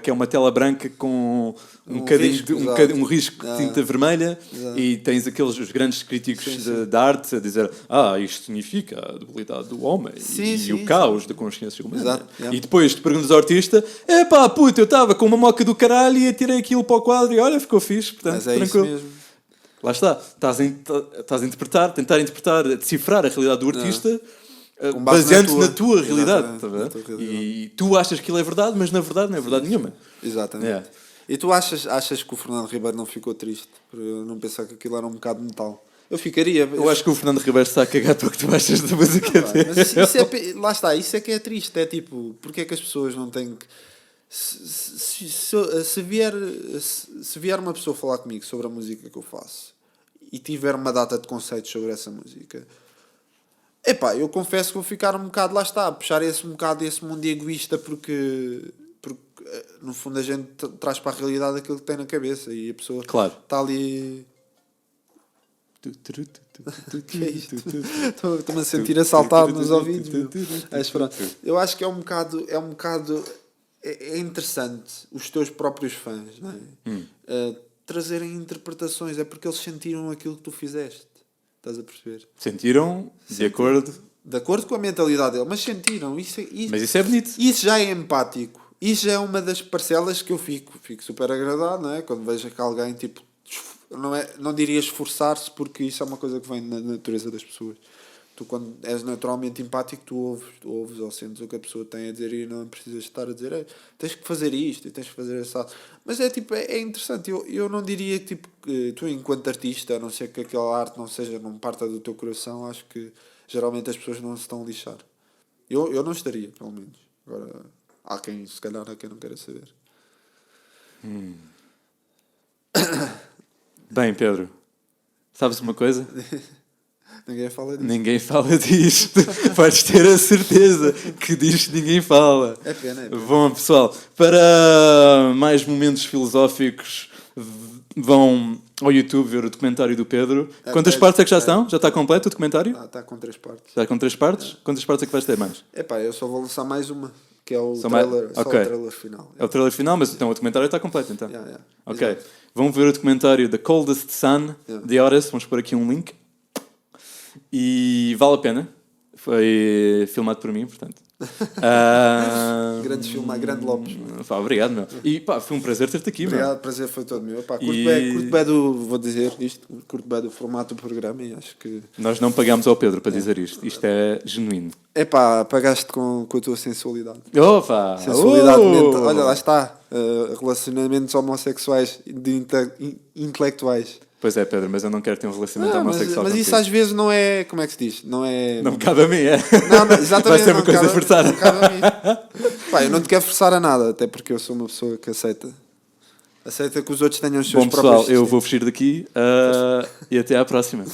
que é uma tela branca com um risco de tinta vermelha, e tens os grandes críticos da arte a dizer isto significa a debilidade do homem e o caos da consciência humana. E depois te perguntas ao artista, eu estava com uma moca do caralho e atirei aquilo para o quadro e olha, ficou fixe, portanto, mas é tranquilo. Isso mesmo. Lá está, estás a interpretar, tentar interpretar, a decifrar a realidade do artista baseando-te na tua realidade. Tá vendo? E tu achas que aquilo é verdade, mas na verdade não é verdade nenhuma. Exatamente. E tu achas que o Fernando Ribeiro não ficou triste por não pensar que aquilo era um bocado de metal? Eu ficaria. Eu acho que o Fernando Ribeiro está a cagar para o que tu achas da música dele. Mas lá está, isso é que é triste. É tipo, porque é que as pessoas não têm que. Se vier uma pessoa falar comigo sobre a música que eu faço e tiver uma data de conceitos sobre essa música, eu confesso que vou ficar um bocado, lá está, a puxar um bocado esse mundo egoísta, porque no fundo a gente traz para a realidade aquilo que tem na cabeça e a pessoa está ali. Que é isto? Estou-me a sentir assaltado nos ouvidos. Eu acho que é um bocado é interessante os teus próprios fãs, não é? Trazerem interpretações, é porque eles sentiram aquilo que tu fizeste. Estás a perceber? Sentiram de acordo com a mentalidade dele, mas sentiram. Mas isso é bonito. Isso já é empático. Isso já é uma das parcelas que eu fico super agradado, não é? Quando vejo que alguém tipo, não diria esforçar-se, porque isso é uma coisa que vem na natureza das pessoas. Tu, quando és naturalmente empático, tu ouves ou sentes o que a pessoa tem a dizer e não precisas estar a dizer tens que fazer isto e tens que fazer essa. Mas é interessante. Eu não diria que tu, enquanto artista, a não ser que aquela arte não parta do teu coração, acho que geralmente as pessoas não se estão a lixar. Eu não estaria, pelo menos. Agora, se calhar há quem não queira saber. Bem, Pedro, sabes uma coisa? Ninguém fala disto. Podes ter a certeza que disto ninguém fala. É pena. Bom, pessoal, para mais momentos filosóficos vão ao YouTube ver o documentário do Pedro. Quantas partes é que já estão? Já está completo o documentário? Está com 3 partes. Está com 3 partes? Quantas partes é que vais ter mais? Eu só vou lançar mais uma, que é o trailer, só o trailer final. É o trailer final, mas então o documentário está completo, então. Ok. Exato. Vão ver o documentário The Coldest Sun, de Horace. Vamos pôr aqui um link. E vale a pena. Foi filmado por mim, portanto. Grande filme, grande Lopes. Obrigado, meu. E foi um prazer ter-te aqui, obrigado, meu. prazer foi todo meu. Curto bem do, vou dizer isto, curto bem do formato do programa e acho que... Nós não pagámos ao Pedro para dizer isto. Isto é genuíno. Pagaste com a tua sensualidade. Opa! Sensualidade mental. Olha, lá está. Relacionamentos homossexuais intelectuais. Pois é, Pedro, mas eu não quero ter um relacionamento homossexual. Mas isso às vezes não é. Como é que se diz? Não me cabe a mim, é? Não, exatamente. Vai ser uma coisa forçada. Não cabe a mim. Eu não te quero forçar a nada, até porque eu sou uma pessoa que aceita que os outros tenham os seus próprios. Bom, pessoal, eu vou fugir daqui e até à próxima.